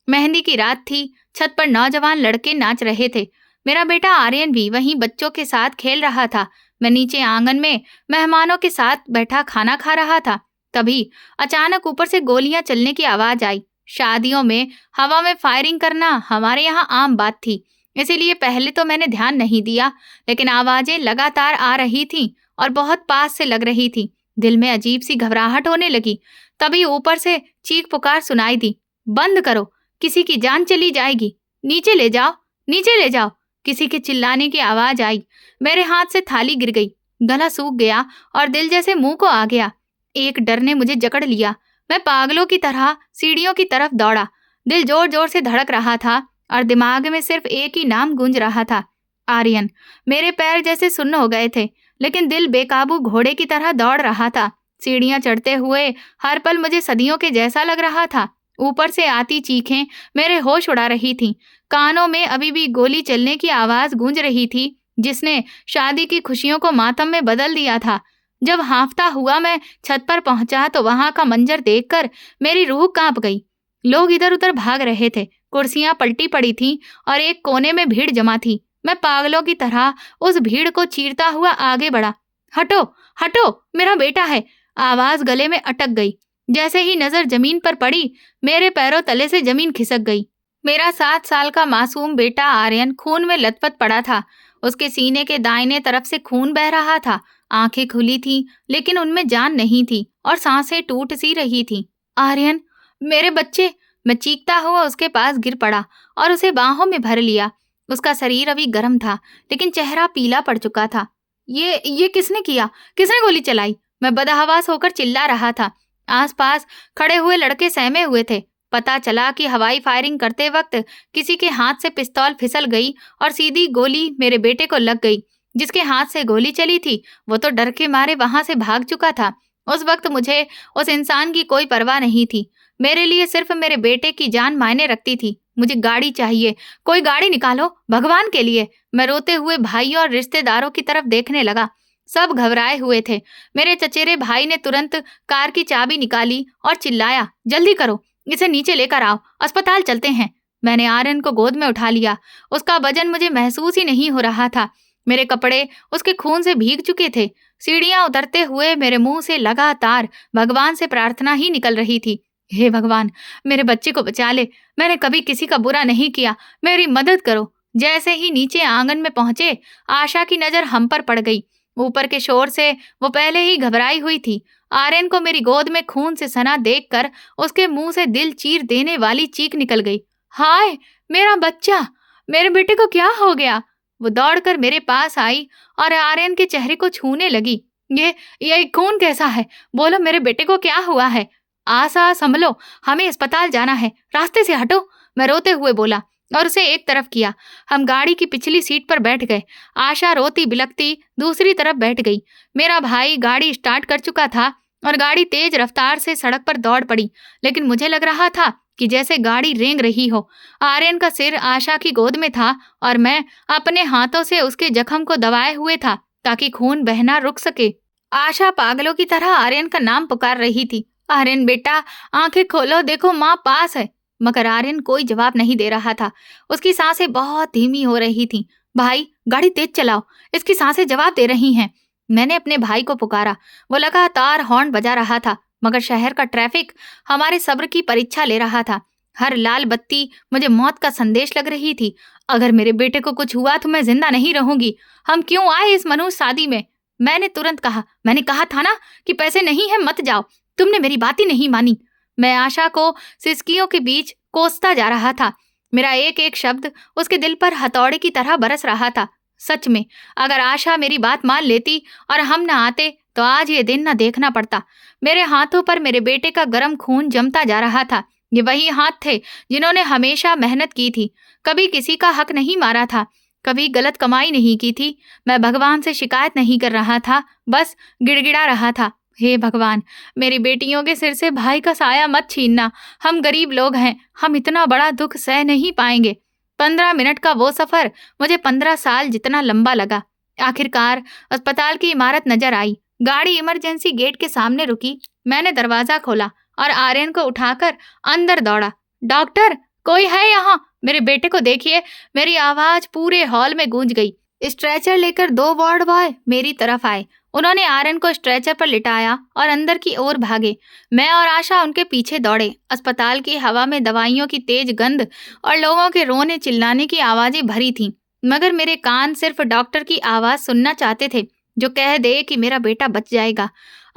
मेहंदी की रात थी। छत पर नौजवान लड़के नाच रहे थे। मेरा बेटा आर्यन भी वहीं बच्चों के साथ खेल रहा था। मैं नीचे आंगन में मेहमानों के साथ बैठा खाना खा रहा था। तभी अचानक ऊपर से गोलियां चलने की आवाज आई। शादियों में हवा में फायरिंग करना हमारे यहाँ आम बात थी, इसीलिए पहले तो मैंने ध्यान नहीं दिया, लेकिन आवाजें लगातार आ रही थीं और बहुत पास से लग रही थी। दिल में अजीब सी घबराहट होने लगी। तभी ऊपर से चीख पुकार सुनाई दी, बंद करो, किसी की जान चली जाएगी, नीचे ले जाओ, नीचे ले जाओ। किसी के चिल्लाने की आवाज आई। मेरे हाथ से थाली गिर गई, गला सूख गया और दिल जैसे मुंह को आ गया। एक डर ने मुझे जकड़ लिया। मैं पागलों की तरह सीढ़ियों की तरफ दौड़ा। दिल जोर जोर से धड़क रहा था और दिमाग में सिर्फ एक ही नाम गूंज रहा था, आर्यन। मेरे पैर जैसे सुन्न हो गए थे, लेकिन दिल बेकाबू घोड़े की तरह दौड़ रहा था। सीढ़ियां चढ़ते हुए हर पल मुझे सदियों के जैसा लग रहा था। ऊपर से आती चीखें मेरे होश उड़ा रही थीं। कानों में अभी भी गोली चलने की आवाज गूंज रही थी, जिसने शादी की खुशियों को मातम में बदल दिया था। जब हाँफता हुआ मैं छत पर पहुंचा तो वहां का मंजर देखकर मेरी रूह कांप गई। लोग इधर उधर भाग रहे थे, कुर्सियां पलटी पड़ी थीं और एक कोने में भीड़ जमा थी। मैं पागलों की तरह उस भीड़ को चीरता हुआ आगे बढ़ा। हटो, हटो, मेरा बेटा है। आवाज गले में अटक गई। जैसे ही नजर जमीन पर पड़ी, मेरे पैरों तले से जमीन खिसक गई। मेरा 7 साल का मासूम बेटा आर्यन खून में लथपथ पड़ा था। उसके सीने के दाहिने तरफ से खून बह रहा था। आंखें खुली थीं, लेकिन उनमें जान नहीं थी और सांसें टूट सी रही थीं। आर्यन, मेरे बच्चे! मैं चीखता हुआ उसके पास गिर पड़ा और उसे बाहों में भर लिया। उसका शरीर अभी गर्म था, लेकिन चेहरा पीला पड़ चुका था। ये किसने किया? किसने गोली चलाई? मैं बदहवास होकर चिल्ला रहा था। आसपास खड़े हुए लड़के सहमे हुए थे। पता चला कि हवाई फायरिंग करते वक्त किसी के हाथ से पिस्तौल फिसल गई और सीधी गोली मेरे बेटे को लग गई। जिसके हाथ से गोली चली थी, वो तो डर के मारे वहां से भाग चुका था। उस वक्त मुझे उस इंसान की कोई परवाह नहीं थी। मेरे लिए सिर्फ मेरे बेटे की जान मायने रखती थी। मुझे गाड़ी चाहिए, कोई गाड़ी निकालो, भगवान के लिए। मैं रोते हुए भाइयों और रिश्तेदारों की तरफ देखने लगा। सब घबराए हुए थे। मेरे चचेरे भाई ने तुरंत कार की चाबी निकाली और चिल्लाया, जल्दी करो, इसे नीचे लेकर आओ, अस्पताल चलते हैं। मैंने आर्यन को गोद में उठा लिया। उसका वजन मुझे महसूस ही नहीं हो रहा था। मेरे कपड़े उसके खून से भीग चुके थे। सीढ़ियां उतरते हुए मेरे मुंह से लगातार भगवान से प्रार्थना ही निकल रही थी, हे भगवान, मेरे बच्चे को बचा ले। मैंने कभी किसी का बुरा नहीं किया, मेरी मदद करो। जैसे ही नीचे आंगन में पहुंचे, आशा की नजर हम पर पड़ गई। ऊपर के शोर से वो पहले ही घबराई हुई थी। आर्यन को मेरी गोद में खून से सना देखकर उसके मुंह से दिल चीर देने वाली चीख निकल गई। हाय, मेरा बच्चा! मेरे बेटे को क्या हो गया? वो दौड़कर मेरे पास आई और आर्यन के चेहरे को छूने लगी। ये खून कैसा है? बोलो, मेरे बेटे को क्या हुआ है? आशा, संभलो, हमें अस्पताल जाना है, रास्ते से हटो, मैं रोते हुए बोला और उसे एक तरफ किया। हम गाड़ी की पिछली सीट पर बैठ गए। आशा रोती बिलखती दूसरी तरफ बैठ गई। मेरा भाई गाड़ी स्टार्ट कर चुका था और गाड़ी तेज रफ्तार से सड़क पर दौड़ पड़ी, लेकिन मुझे लग रहा था कि जैसे गाड़ी रेंग रही हो। आर्यन का सिर आशा की गोद में था और मैं अपने हाथों से उसके जख्म को दबाए हुए था ताकि खून बहना रुक सके। आशा पागलों की तरह आर्यन का नाम पुकार रही थी। आर्यन बेटा, आंखें खोलो, देखो माँ पास है। मगर आर्यन कोई जवाब नहीं दे रहा था। उसकी सांसें बहुत धीमी हो रही थीं। भाई, गाड़ी तेज चलाओ, इसकी सांसें जवाब दे रही हैं। मैंने अपने भाई को पुकारा। वो लगातार हॉर्न बजा रहा था, मगर शहर का ट्रैफिक हमारे सब्र की परीक्षा ले रहा था। हर लाल बत्ती मुझे मौत का संदेश लग रही थी। अगर मेरे बेटे को कुछ हुआ तो मैं जिंदा नहीं रहूंगी। हम क्यों आए इस मनुष्य शादी में? मैंने तुरंत कहा, मैंने कहा था ना कि पैसे नहीं है, मत जाओ। तुमने मेरी बात ही नहीं मानी। मैं आशा को सिसकियों के बीच कोसता जा रहा था। मेरा एक एक शब्द उसके दिल पर हथौड़े की तरह बरस रहा था। सच में, अगर आशा मेरी बात मान लेती और हम न आते तो आज ये दिन न देखना पड़ता। मेरे हाथों पर मेरे बेटे का गर्म खून जमता जा रहा था। ये वही हाथ थे जिन्होंने हमेशा मेहनत की थी, कभी किसी का हक नहीं मारा था, कभी गलत कमाई नहीं की थी। मैं भगवान से शिकायत नहीं कर रहा था, बस गिड़गिड़ा रहा था, हे भगवान, मेरी बेटियों के सिर से भाई का साया मत छीनना। हम गरीब लोग हैं, हम इतना बड़ा दुख सह नहीं पाएंगे। 15 मिनट का वो सफर मुझे 15 साल जितना लंबा लगा। आखिरकार अस्पताल की इमारत नजर आई। गाड़ी इमरजेंसी गेट के सामने रुकी। मैंने दरवाजा खोला और आर्यन को उठाकर अंदर दौड़ा। डॉक्टर, कोई है यहाँ? मेरे बेटे को देखिए। मेरी आवाज पूरे हॉल में गूंज गई। स्ट्रेचर लेकर 2 वार्ड बॉय मेरी तरफ आए। उन्होंने आर्यन को स्ट्रेचर पर लिटाया और अंदर की ओर भागे। मैं और आशा उनके पीछे दौड़े। अस्पताल की हवा में दवाइयों की तेज गंध और लोगों के रोने चिल्लाने की आवाजें भरी थीं, मगर मेरे कान सिर्फ डॉक्टर की आवाज सुनना चाहते थे, जो कह दे कि मेरा बेटा बच जाएगा।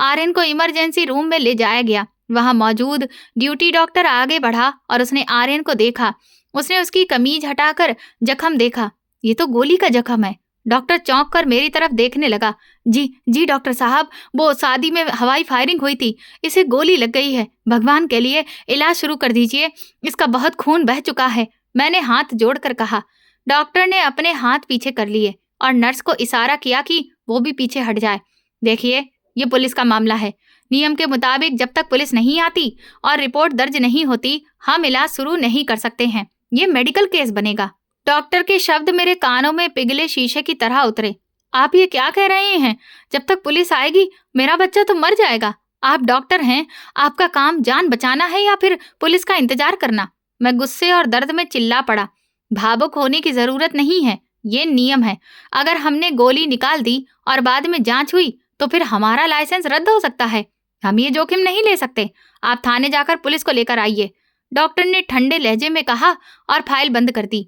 आर्यन को इमरजेंसी रूम में ले जाया गया। वहां मौजूद ड्यूटी डॉक्टर आगे बढ़ा और उसने आर्यन को देखा। उसने उसकी कमीज हटाकर जख्म देखा। ये तो गोली का जख्म है। डॉक्टर चौंक कर मेरी तरफ देखने लगा। जी डॉक्टर साहब, वो शादी में हवाई फायरिंग हुई थी, इसे गोली लग गई है। भगवान के लिए इलाज शुरू कर दीजिए, इसका बहुत खून बह चुका है, मैंने हाथ जोड़कर कहा। डॉक्टर ने अपने हाथ पीछे कर लिए और नर्स को इशारा किया कि वो भी पीछे हट जाए। देखिए, ये पुलिस का मामला है। नियम के मुताबिक जब तक पुलिस नहीं आती और रिपोर्ट दर्ज नहीं होती, हम इलाज शुरू नहीं कर सकते हैं। ये मेडिकल केस बनेगा। डॉक्टर के शब्द मेरे कानों में पिघले शीशे की तरह उतरे। आप ये क्या कह रहे हैं? जब तक पुलिस आएगी मेरा बच्चा तो मर जाएगा। आप डॉक्टर हैं, आपका काम जान बचाना है या फिर पुलिस का इंतजार करना? मैं गुस्से और दर्द में चिल्ला पड़ा। भावुक होने की जरूरत नहीं है, ये नियम है। अगर हमने गोली निकाल दी और बाद में जांच हुई तो फिर हमारा लाइसेंस रद्द हो सकता है। हम ये जोखिम नहीं ले सकते। आप थाने जाकर पुलिस को लेकर आइए, डॉक्टर ने ठंडे लहजे में कहा और फाइल बंद कर दी।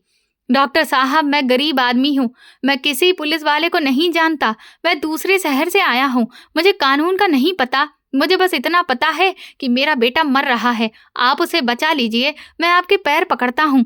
डॉक्टर साहब, मैं गरीब आदमी हूँ, मैं किसी पुलिस वाले को नहीं जानता, मैं दूसरे शहर से आया हूँ, मुझे कानून का नहीं पता। मुझे बस इतना पता है कि मेरा बेटा मर रहा है, आप उसे बचा लीजिए, मैं आपके पैर पकड़ता हूँ।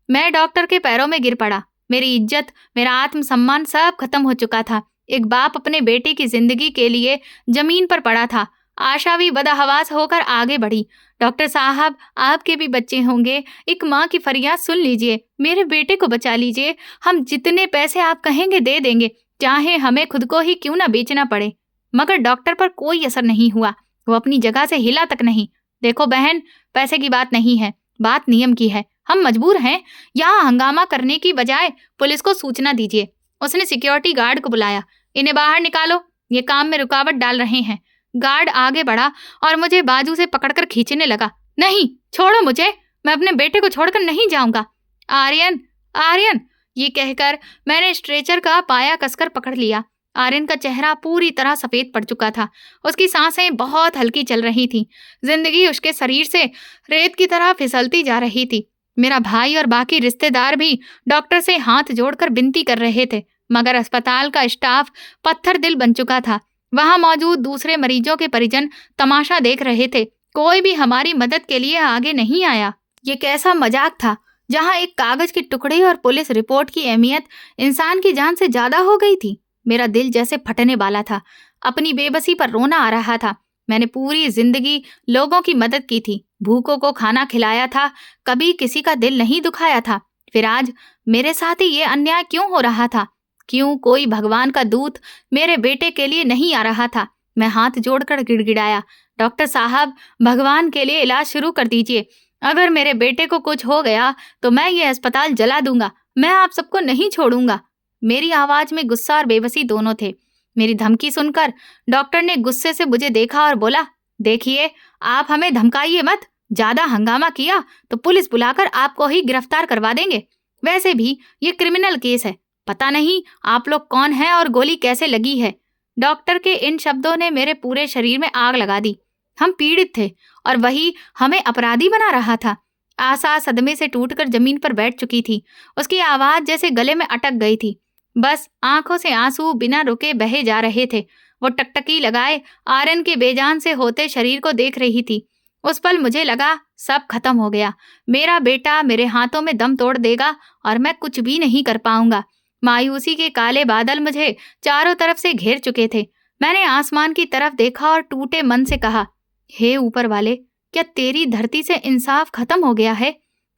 मैं डॉक्टर के पैरों में गिर पड़ा। मेरी इज्जत, मेरा आत्मसम्मान सब खत्म हो चुका था। एक बाप अपने बेटे की जिंदगी के लिए जमीन पर पड़ा था। आशा भी बदहवास होकर आगे बढ़ी। डॉक्टर साहब, आपके भी बच्चे होंगे, एक माँ की फरियाद सुन लीजिए, मेरे बेटे को बचा लीजिए। हम जितने पैसे आप कहेंगे दे देंगे, चाहे हमें खुद को ही क्यों ना बेचना पड़े। मगर डॉक्टर पर कोई असर नहीं हुआ, वो अपनी जगह से हिला तक नहीं। देखो बहन, पैसे की बात नहीं है, बात नियम की है। हम मजबूर हैं, यहाँ हंगामा करने की बजाय पुलिस को सूचना दीजिए। उसने सिक्योरिटी गार्ड को बुलाया। इन्हें बाहर निकालो, ये काम में रुकावट डाल रहे हैं। गार्ड आगे बढ़ा और मुझे बाजू से पकड़कर खींचने लगा। नहीं, छोड़ो मुझे, मैं अपने बेटे को छोड़कर नहीं जाऊंगा। आर्यन, आर्यन, ये कहकर मैंने स्ट्रेचर का पाया कसकर पकड़ लिया। आर्यन का चेहरा पूरी तरह सफेद पड़ चुका था। उसकी सांसें बहुत हल्की चल रही थीं। जिंदगी उसके शरीर से रेत की तरह फिसलती जा रही थी। मेरा भाई और बाकी रिश्तेदार भी डॉक्टर से हाथ जोड़कर विनती कर रहे थे, मगर अस्पताल का स्टाफ पत्थर दिल बन चुका था। वहां मौजूद दूसरे मरीजों के परिजन तमाशा देख रहे थे। कोई भी हमारी मदद के लिए आगे नहीं आया। ये कैसा मजाक था, जहां एक कागज के टुकड़े और पुलिस रिपोर्ट की अहमियत इंसान की जान से ज्यादा हो गई थी। मेरा दिल जैसे फटने वाला था। अपनी बेबसी पर रोना आ रहा था। मैंने पूरी जिंदगी लोगों की मदद की थी, भूखों को खाना खिलाया था, कभी किसी का दिल नहीं दुखाया था। फिर आज मेरे साथ ही ये अन्याय क्यों हो रहा था? क्यों कोई भगवान का दूत मेरे बेटे के लिए नहीं आ रहा था? मैं हाथ जोड़कर गिड़गिड़ाया। डॉक्टर साहब, भगवान के लिए इलाज शुरू कर दीजिए। अगर मेरे बेटे को कुछ हो गया तो मैं ये अस्पताल जला दूंगा। मैं आप सबको नहीं छोड़ूंगा। मेरी आवाज में गुस्सा और बेबसी दोनों थे। मेरी धमकी सुनकर डॉक्टर ने गुस्से से मुझे देखा और बोला, देखिए, आप हमें धमकाइए मत। ज्यादा हंगामा किया तो पुलिस बुलाकर आपको ही गिरफ्तार करवा देंगे। वैसे भी ये क्रिमिनल केस है। पता नहीं आप लोग कौन हैं और गोली कैसे लगी है। डॉक्टर के इन शब्दों ने मेरे पूरे शरीर में आग लगा दी। हम पीड़ित थे और वही हमें अपराधी बना रहा था। आशा सदमे से टूटकर जमीन पर बैठ चुकी थी। उसकी आवाज जैसे गले में अटक गई थी। बस आंखों से आंसू बिना रुके बहे जा रहे थे। वो टकटकी लगाए आर्यन के बेजान से होते शरीर को देख रही थी। उस पल मुझे लगा सब खत्म हो गया। मेरा बेटा मेरे हाथों में दम तोड़ देगा और मैं कुछ भी नहीं कर पाऊंगा। मायूसी के काले बादल मुझे चारों तरफ से घेर चुके थे। मैंने आसमान की तरफ देखा और टूटे मन से कहा, हे ऊपर वाले, क्या तेरी धरती से इंसाफ खत्म हो गया है?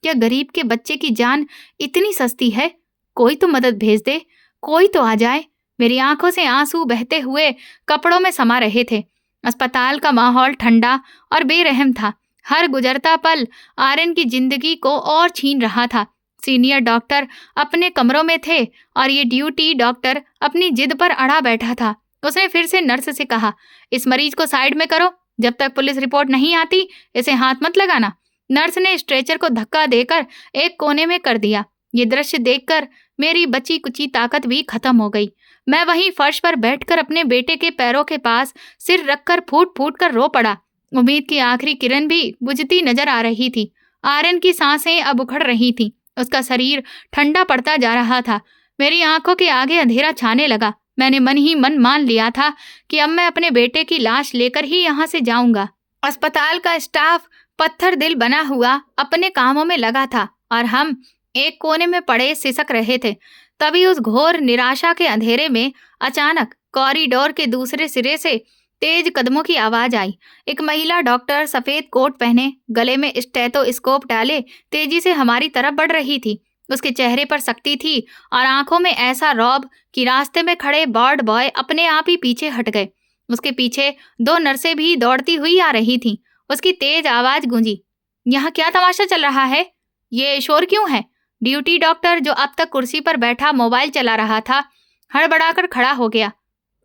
क्या गरीब के बच्चे की जान इतनी सस्ती है? कोई तो मदद भेज दे, कोई तो आ जाए। मेरी आंखों से आंसू बहते हुए कपड़ों में समा रहे थे। अस्पताल का माहौल ठंडा और बेरहम था। हर गुजरता पल आर्यन की जिंदगी को और छीन रहा था। सीनियर डॉक्टर अपने कमरों में थे और ये ड्यूटी डॉक्टर अपनी जिद पर अड़ा बैठा था। उसने फिर से नर्स से कहा, इस मरीज को साइड में करो, जब तक पुलिस रिपोर्ट नहीं आती इसे हाथ मत लगाना। नर्स ने स्ट्रेचर को धक्का देकर एक कोने में कर दिया। ये दृश्य देखकर मेरी बची कुची ताकत भी खत्म हो गई। मैं वहीं फर्श पर बैठकर अपने बेटे के पैरों के पास सिर रखकर फूट फूट कर रो पड़ा। उम्मीद की आखिरी किरण भी बुझती नजर आ रही थी। आर्यन की सांसें अब उखड़ रही थीं। उसका शरीर ठंडा पड़ता जा रहा था। मेरी आंखों के आगे अंधेरा छाने लगा। मैंने मन ही मन मान लिया था कि अब मैं अपने बेटे की लाश लेकर ही यहाँ से जाऊंगा। अस्पताल का स्टाफ पत्थर दिल बना हुआ अपने कामों में लगा था और हम एक कोने में पड़े सिसक रहे थे। तभी उस घोर निराशा के अंधेरे में अचानक कॉरिडोर के दूसरे सिरे से तेज कदमों की आवाज आई। एक महिला डॉक्टर सफेद कोट पहने, गले में स्टेथोस्कोप डाले, तेजी से हमारी तरफ बढ़ रही थी। उसके चेहरे पर सख्ती थी और आंखों में ऐसा रौब कि रास्ते में खड़े वार्ड बॉय अपने आप ही पीछे हट गए। उसके पीछे 2 नर्सें भी दौड़ती हुई आ रही थीं। उसकी तेज आवाज गूंजी, यहाँ क्या तमाशा चल रहा है? ये शोर क्यों है? ड्यूटी डॉक्टर, जो अब तक कुर्सी पर बैठा मोबाइल चला रहा था, हड़बड़ाकर खड़ा हो गया।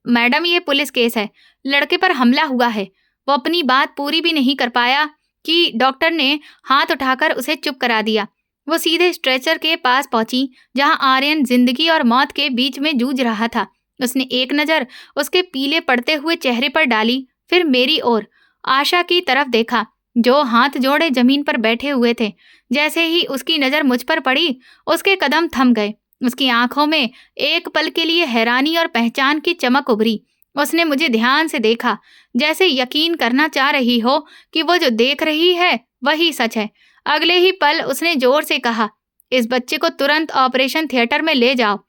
मैडम, ये पुलिस केस है, लड़के पर हमला हुआ है। वो अपनी बात पूरी भी नहीं कर पाया कि डॉक्टर ने हाथ उठाकर उसे चुप करा दिया। वो सीधे स्ट्रेचर के पास पहुंची, जहां आर्यन जिंदगी और मौत के बीच में जूझ रहा था। उसने एक नजर उसके पीले पड़ते हुए चेहरे पर डाली, फिर मेरी ओर, आशा की तरफ देखा, जो हाथ जोड़े जमीन पर बैठे हुए थे। जैसे ही उसकी नजर मुझ पर पड़ी, उसके कदम थम गए। उसकी आंखों में एक पल के लिए हैरानी और पहचान की चमक उभरी। उसने मुझे ध्यान से देखा, जैसे यकीन करना चाह रही हो कि वो जो देख रही है वही सच है। अगले ही पल उसने जोर से कहा, इस बच्चे को तुरंत ऑपरेशन थिएटर में ले जाओ,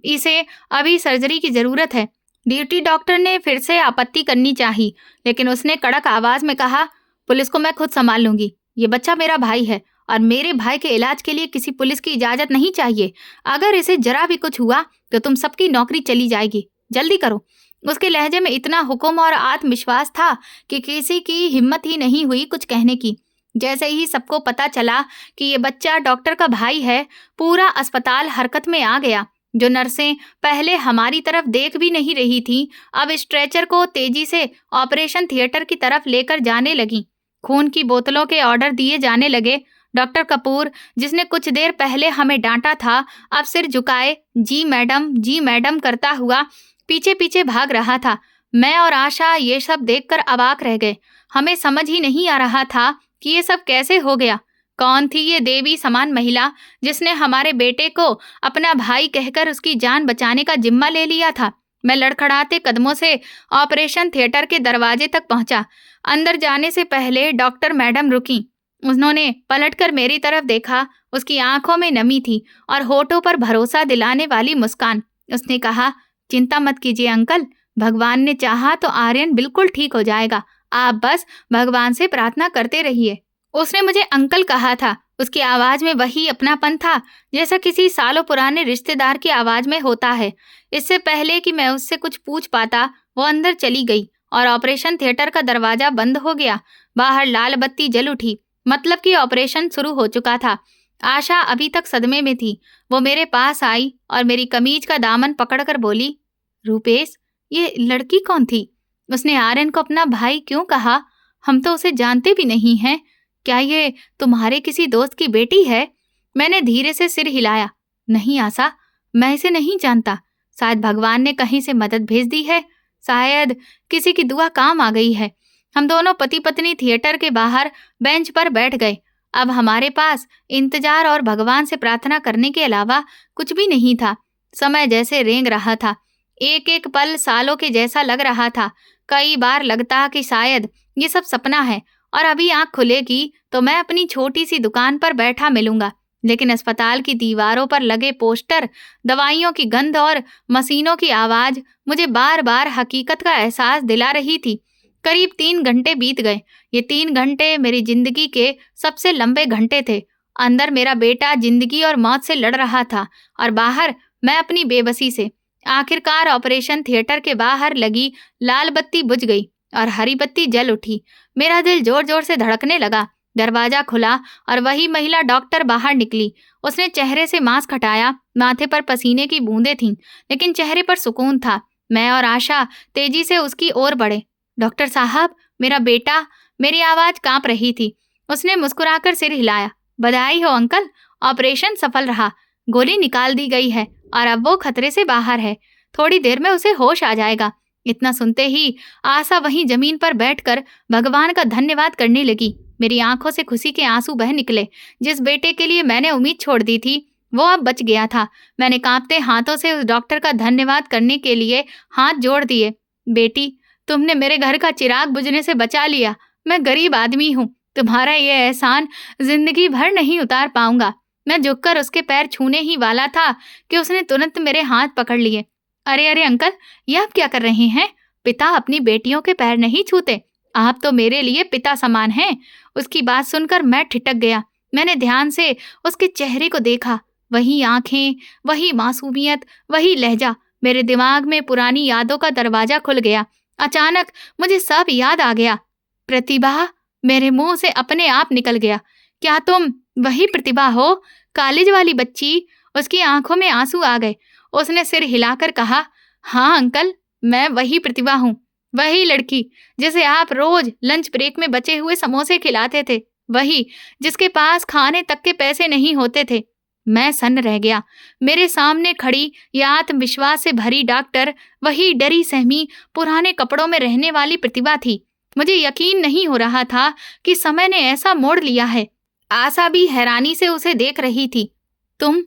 इसे अभी सर्जरी की जरूरत है। ड्यूटी डॉक्टर ने फिर से आपत्ति करनी चाही, लेकिन उसने कड़क आवाज में कहा, पुलिस को मैं खुद संभाल लूंगी। ये बच्चा मेरा भाई है और मेरे भाई के इलाज के लिए किसी पुलिस की इजाजत नहीं चाहिए। अगर इसे जरा भी कुछ हुआ तो तुम सबकी नौकरी चली जाएगी। जल्दी करो। उसके लहजे में इतना हुक्म और आत्मविश्वास था कि किसी की हिम्मत ही नहीं हुई कुछ कहने की। जैसे ही सबको पता चला कि ये बच्चा डॉक्टर का भाई है, पूरा अस्पताल हरकत में आ गया। जो नर्सें पहले हमारी तरफ देख भी नहीं रही थीं, अब स्ट्रेचर को तेजी से ऑपरेशन थिएटर की तरफ लेकर जाने लगीं। खून की बोतलों के ऑर्डर दिए जाने लगे। डॉक्टर कपूर, जिसने कुछ देर पहले हमें डांटा था, अब सिर झुकाए जी मैडम करता हुआ पीछे पीछे भाग रहा था। मैं और आशा ये सब देखकर अवाक रह गए। हमें समझ ही नहीं आ रहा था कि ये सब कैसे हो गया। कौन थी ये देवी समान महिला जिसने हमारे बेटे को अपना भाई कहकर उसकी जान बचाने का जिम्मा ले लिया था। मैं लड़खड़ाते कदमों से ऑपरेशन थिएटर के दरवाजे तक पहुंचा। अंदर जाने से पहले डॉक्टर मैडम रुकी। उन्होंने पलटकर मेरी तरफ देखा। उसकी आंखों में नमी थी और होठों पर भरोसा दिलाने वाली मुस्कान। उसने कहा, चिंता मत कीजिए अंकल, भगवान ने चाहा तो आर्यन बिल्कुल ठीक हो जाएगा। आप बस भगवान से प्रार्थना करते रहिए। उसने मुझे अंकल कहा था। उसकी आवाज में वही अपनापन था जैसा किसी सालों पुराने रिश्तेदार की आवाज में होता है। इससे पहले कि मैं उससे कुछ पूछ पाता, वो अंदर चली गई और ऑपरेशन थिएटर का दरवाजा बंद हो गया। बाहर लाल बत्ती जल उठी, मतलब कि ऑपरेशन शुरू हो चुका था। आशा अभी तक सदमे में थी। वो मेरे पास आई और मेरी कमीज का दामन पकड़कर बोली, रूपेश, ये लड़की कौन थी? उसने आर्यन को अपना भाई क्यों कहा? हम तो उसे जानते भी नहीं हैं। क्या ये तुम्हारे किसी दोस्त की बेटी है? मैंने धीरे से सिर हिलाया। नहीं आशा, मैं इसे नहीं जानता। शायद भगवान ने कहीं से मदद भेज दी है। शायद किसी की दुआ काम आ गई है। हम दोनों पति पत्नी थिएटर के बाहर बेंच पर बैठ गए। अब हमारे पास इंतजार और भगवान से प्रार्थना करने के अलावा कुछ भी नहीं था। समय जैसे रेंग रहा था। एक एक पल सालों के जैसा लग रहा था। कई बार लगता कि शायद ये सब सपना है और अभी आंख खुलेगी तो मैं अपनी छोटी सी दुकान पर बैठा मिलूंगा। लेकिन अस्पताल की दीवारों पर लगे पोस्टर, दवाइयों की गंध और मशीनों की आवाज मुझे बार बार हकीकत का एहसास दिला रही थी। करीब 3 घंटे बीत गए। ये 3 घंटे मेरी जिंदगी के सबसे लंबे घंटे थे। अंदर मेरा बेटा जिंदगी और मौत से लड़ रहा था और बाहर मैं अपनी बेबसी से। आखिरकार ऑपरेशन थिएटर के बाहर लगी लाल बत्ती बुझ गई और हरी बत्ती जल उठी। मेरा दिल जोर जोर से धड़कने लगा। दरवाजा खुला और वही महिला डॉक्टर बाहर निकली। उसने चेहरे से मास्क हटाया। माथे पर पसीने की बूंदें थीं, लेकिन चेहरे पर सुकून था। मैं और आशा तेजी से उसकी ओर बढ़े। डॉक्टर साहब, मेरा बेटा। मेरी आवाज कांप रही थी। उसने मुस्कुराकर सिर हिलाया। बधाई हो अंकल, ऑपरेशन सफल रहा। गोली निकाल दी गई है। और अब वो खतरे से बाहर है। थोड़ी देर में उसे होश आ जाएगा। इतना सुनते ही आशा वहीं जमीन पर बैठकर भगवान का धन्यवाद करने लगी। मेरी आंखों से खुशी के आंसू बह निकले। जिस बेटे के लिए मैंने उम्मीद छोड़ दी थी, वो अब बच गया था। मैंने कांपते हाथों से उस डॉक्टर का धन्यवाद करने के लिए हाथ जोड़ दिए। बेटी, तुमने मेरे घर का चिराग बुझने से बचा लिया। मैं गरीब आदमी हूँ, तुम्हारा ये एहसान जिंदगी भर नहीं उतार पाऊंगा। मैं झुककर उसके पैर छूने ही वाला था कि उसने तुरंत मेरे हाथ पकड़ लिए। अरे अरे अंकल, ये आप क्या कर रहे हैं? पिता अपनी बेटियों के पैर नहीं छूते। आप तो मेरे लिए पिता समान हैं। उसकी बात सुनकर मैं ठिठक गया। मैंने ध्यान से उसके चेहरे को देखा। वही आंखें, वही मासूमियत, वही लहजा। मेरे दिमाग में पुरानी यादों का दरवाजा खुल गया। अचानक मुझे सब याद आ गया। प्रतिभा, मेरे मुंह से अपने आप निकल गया। क्या तुम वही प्रतिभा हो? कॉलेज वाली बच्ची? उसकी आंखों में आंसू आ गए। उसने सिर हिलाकर कहा, हाँ अंकल, मैं वही प्रतिभा हूँ। वही लड़की जिसे आप रोज लंच ब्रेक में बचे हुए समोसे खिलाते थे। वही जिसके पास खाने तक के पैसे नहीं होते थे। मैं सन्न रह गया। मेरे सामने खड़ी या आत्मविश्वास से भरी डॉक्टर वही डरी सहमी पुराने कपड़ों में रहने वाली प्रतिभा थी। मुझे यकीन नहीं हो रहा था कि समय ने ऐसा मोड़ लिया है। आशा भी हैरानी से उसे देख रही थी। तुम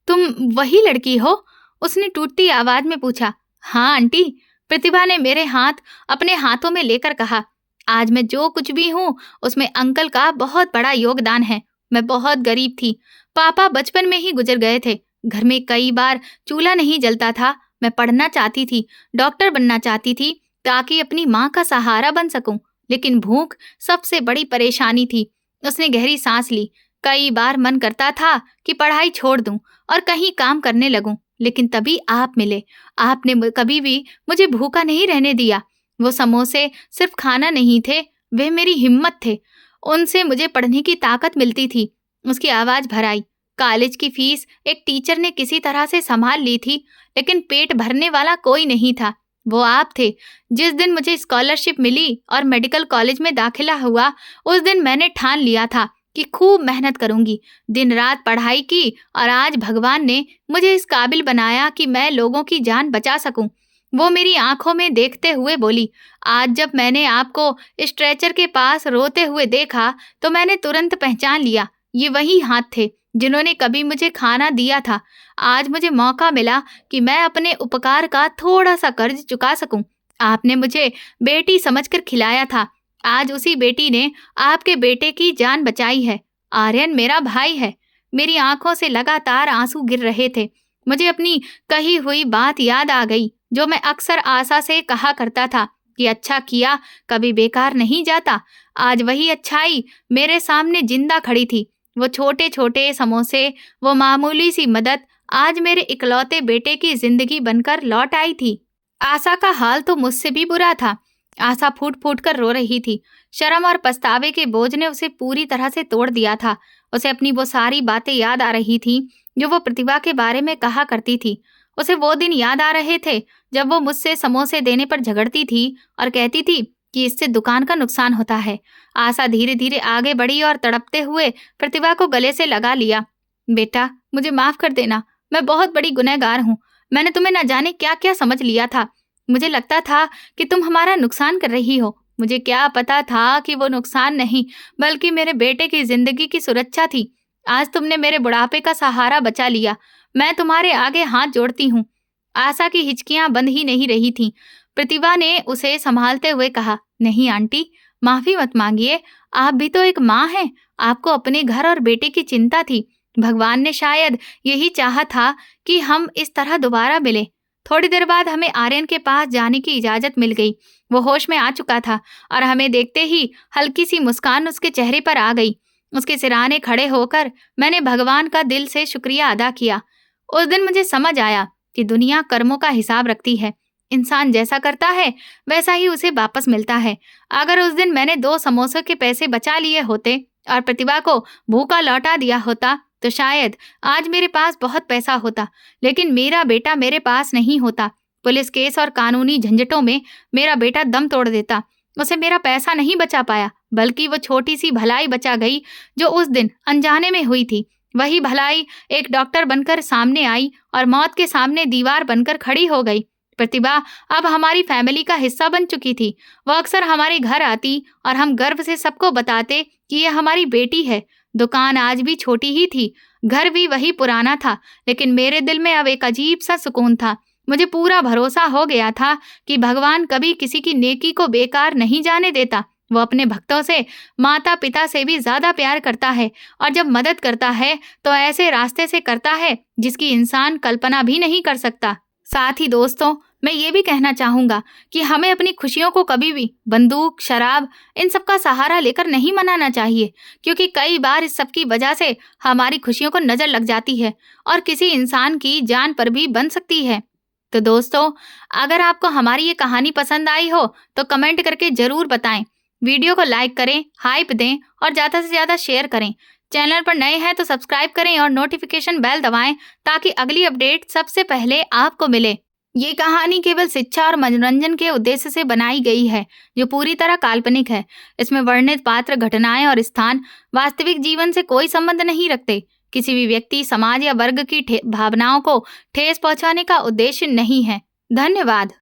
तुम वही लड़की हो? उसने टूटती आवाज में पूछा। हाँ आंटी, प्रतिभा ने मेरे हाथ अपने हाथों में लेकर कहा। आज मैं जो कुछ भी हूँ उसमें अंकल का बहुत बड़ा योगदान है। मैं बहुत गरीब थी। पापा बचपन में ही गुजर गए थे। घर में कई बार चूल्हा नहीं जलता था। मैं पढ़ना चाहती थी, डॉक्टर बनना चाहती थी ताकि अपनी माँ का सहारा बन सकूं। लेकिन भूख सबसे बड़ी परेशानी थी। उसने गहरी सांस ली। कई बार मन करता था कि पढ़ाई छोड़ दूं और कहीं काम करने लगूं, लेकिन तभी आप मिले। आपने कभी भी मुझे भूखा नहीं रहने दिया। वो समोसे सिर्फ खाना नहीं थे, वे मेरी हिम्मत थे। उनसे मुझे पढ़ने की ताकत मिलती थी। उसकी आवाज भर आई। कॉलेज की फीस एक टीचर ने किसी तरह से संभाल ली थी, लेकिन पेट भरने वाला कोई नहीं था। वो आप थे। जिस दिन मुझे स्कॉलरशिप मिली और मेडिकल कॉलेज में दाखिला हुआ, उस दिन मैंने ठान लिया था कि खूब मेहनत करूंगी। दिन रात पढ़ाई की और आज भगवान ने मुझे इस काबिल बनाया कि मैं लोगों की जान बचा सकूं। वो मेरी आंखों में देखते हुए बोली, आज जब मैंने आपको स्ट्रेचर के पास रोते हुए देखा तो मैंने तुरंत पहचान लिया, ये वही हाथ थे जिन्होंने कभी मुझे खाना दिया था। आज मुझे मौका मिला कि मैं अपने उपकार का थोड़ा सा कर्ज चुका सकूं। आपने मुझे बेटी समझकर खिलाया था। आज उसी बेटी ने आपके बेटे की जान बचाई है। आर्यन मेरा भाई है। मेरी आंखों से लगातार आंसू गिर रहे थे। मुझे अपनी कही हुई बात याद आ गई जो मैं अक्सर आशा से कहा करता था कि अच्छा किया कभी बेकार नहीं जाता। आज वही अच्छाई मेरे सामने जिंदा खड़ी थी। वो छोटे छोटे समोसे, वो मामूली सी मदद आज मेरे इकलौते बेटे की जिंदगी बनकर लौट आई थी। आशा का हाल तो मुझसे भी बुरा था। आशा फूट फूट कर रो रही थी। शर्म और पछतावे के बोझ ने उसे पूरी तरह से तोड़ दिया था। उसे अपनी वो सारी बातें याद आ रही थी जो वो प्रतिभा के बारे में कहा करती थी। उसे वो दिन याद आ रहे थे जब वो मुझसे समोसे देने पर झगड़ती थी और कहती थी कि इससे दुकान का नुकसान होता है। आशा धीरे धीरे आगे बढ़ी और तड़पते हुए प्रतिभा को गले से लगा लिया। बेटा, मुझे माफ कर देना। मैं बहुत बड़ी गुनहगार हूँ। मैंने तुम्हें न जाने क्या क्या समझ लिया था। मुझे लगता था कि तुम हमारा नुकसान कर रही हो। मुझे क्या पता था कि वो नुकसान नहीं बल्कि मेरे बेटे की जिंदगी की सुरक्षा थी। आज तुमने मेरे बुढ़ापे का सहारा बचा लिया। मैं तुम्हारे आगे हाथ जोड़ती हूँ। आशा की हिचकियां बंद ही नहीं रही थीं। प्रतिभा ने उसे संभालते हुए कहा, नहीं आंटी, माफी मत मांगिए। आप भी तो एक माँ हैं। आपको अपने घर और बेटे की चिंता थी। भगवान ने शायद यही चाहा था कि हम इस तरह दोबारा मिलें। थोड़ी देर बाद हमें आर्यन के पास जाने की इजाजत मिल गई। वो होश में आ चुका था और हमें देखते ही हल्की सी मुस्कान उसके चेहरे पर आ गई। उसके सिरहाने खड़े होकर मैंने भगवान का दिल से शुक्रिया अदा किया। उस दिन मुझे समझ आया कि दुनिया कर्मों का हिसाब रखती है। इंसान जैसा करता है वैसा ही उसे वापस मिलता है। अगर उस दिन मैंने 2 समोसों के पैसे बचा लिए होते और प्रतिभा को भूखा लौटा दिया होता तो शायद आज मेरे पास बहुत पैसा होता, लेकिन मेरा बेटा मेरे पास नहीं होता। पुलिस केस और कानूनी झंझटों में मेरा बेटा दम तोड़ देता। उसे मेरा पैसा नहीं बचा पाया, बल्कि वो छोटी सी भलाई बचा गई जो उस दिन अनजाने में हुई थी। वही भलाई एक डॉक्टर बनकर सामने आई और मौत के सामने दीवार बनकर खड़ी हो गई। प्रतिभा अब हमारी फैमिली का हिस्सा बन चुकी थी। वो अक्सर हमारे घर आती और हम गर्व से सबको बताते कि ये हमारी बेटी है। दुकान आज भी छोटी ही थी, घर भी वही पुराना था, लेकिन मेरे दिल में अब एक अजीब सा सुकून था। मुझे पूरा भरोसा हो गया था कि भगवान कभी किसी की नेकी को बेकार नहीं जाने देता। वो अपने भक्तों से, माता पिता से भी ज्यादा प्यार करता है, और जब मदद करता है तो ऐसे रास्ते से करता है जिसकी इंसान कल्पना भी नहीं कर सकता। साथ ही दोस्तों, मैं ये भी कहना चाहूंगा कि हमें अपनी खुशियों को कभी भी बंदूक, शराब, इन सब का सहारा लेकर नहीं मनाना चाहिए, क्योंकि कई बार इस सब की वजह से हमारी खुशियों को नजर लग जाती है और किसी इंसान की जान पर भी बन सकती है। तो दोस्तों, अगर आपको हमारी ये कहानी पसंद आई हो तो कमेंट करके जरूर बताएं। वीडियो को लाइक करें, हाइप दें और ज़्यादा से ज़्यादा शेयर करें। चैनल पर नए हैं तो सब्सक्राइब करें और नोटिफिकेशन बेल दबाएं ताकि अगली अपडेट सबसे पहले आपको मिले। ये कहानी केवल शिक्षा और मनोरंजन के उद्देश्य से बनाई गई है, जो पूरी तरह काल्पनिक है। इसमें वर्णित पात्र, घटनाएं और स्थान वास्तविक जीवन से कोई संबंध नहीं रखते। किसी भी व्यक्ति, समाज या वर्ग की भावनाओं को ठेस पहुंचाने का उद्देश्य नहीं है। धन्यवाद।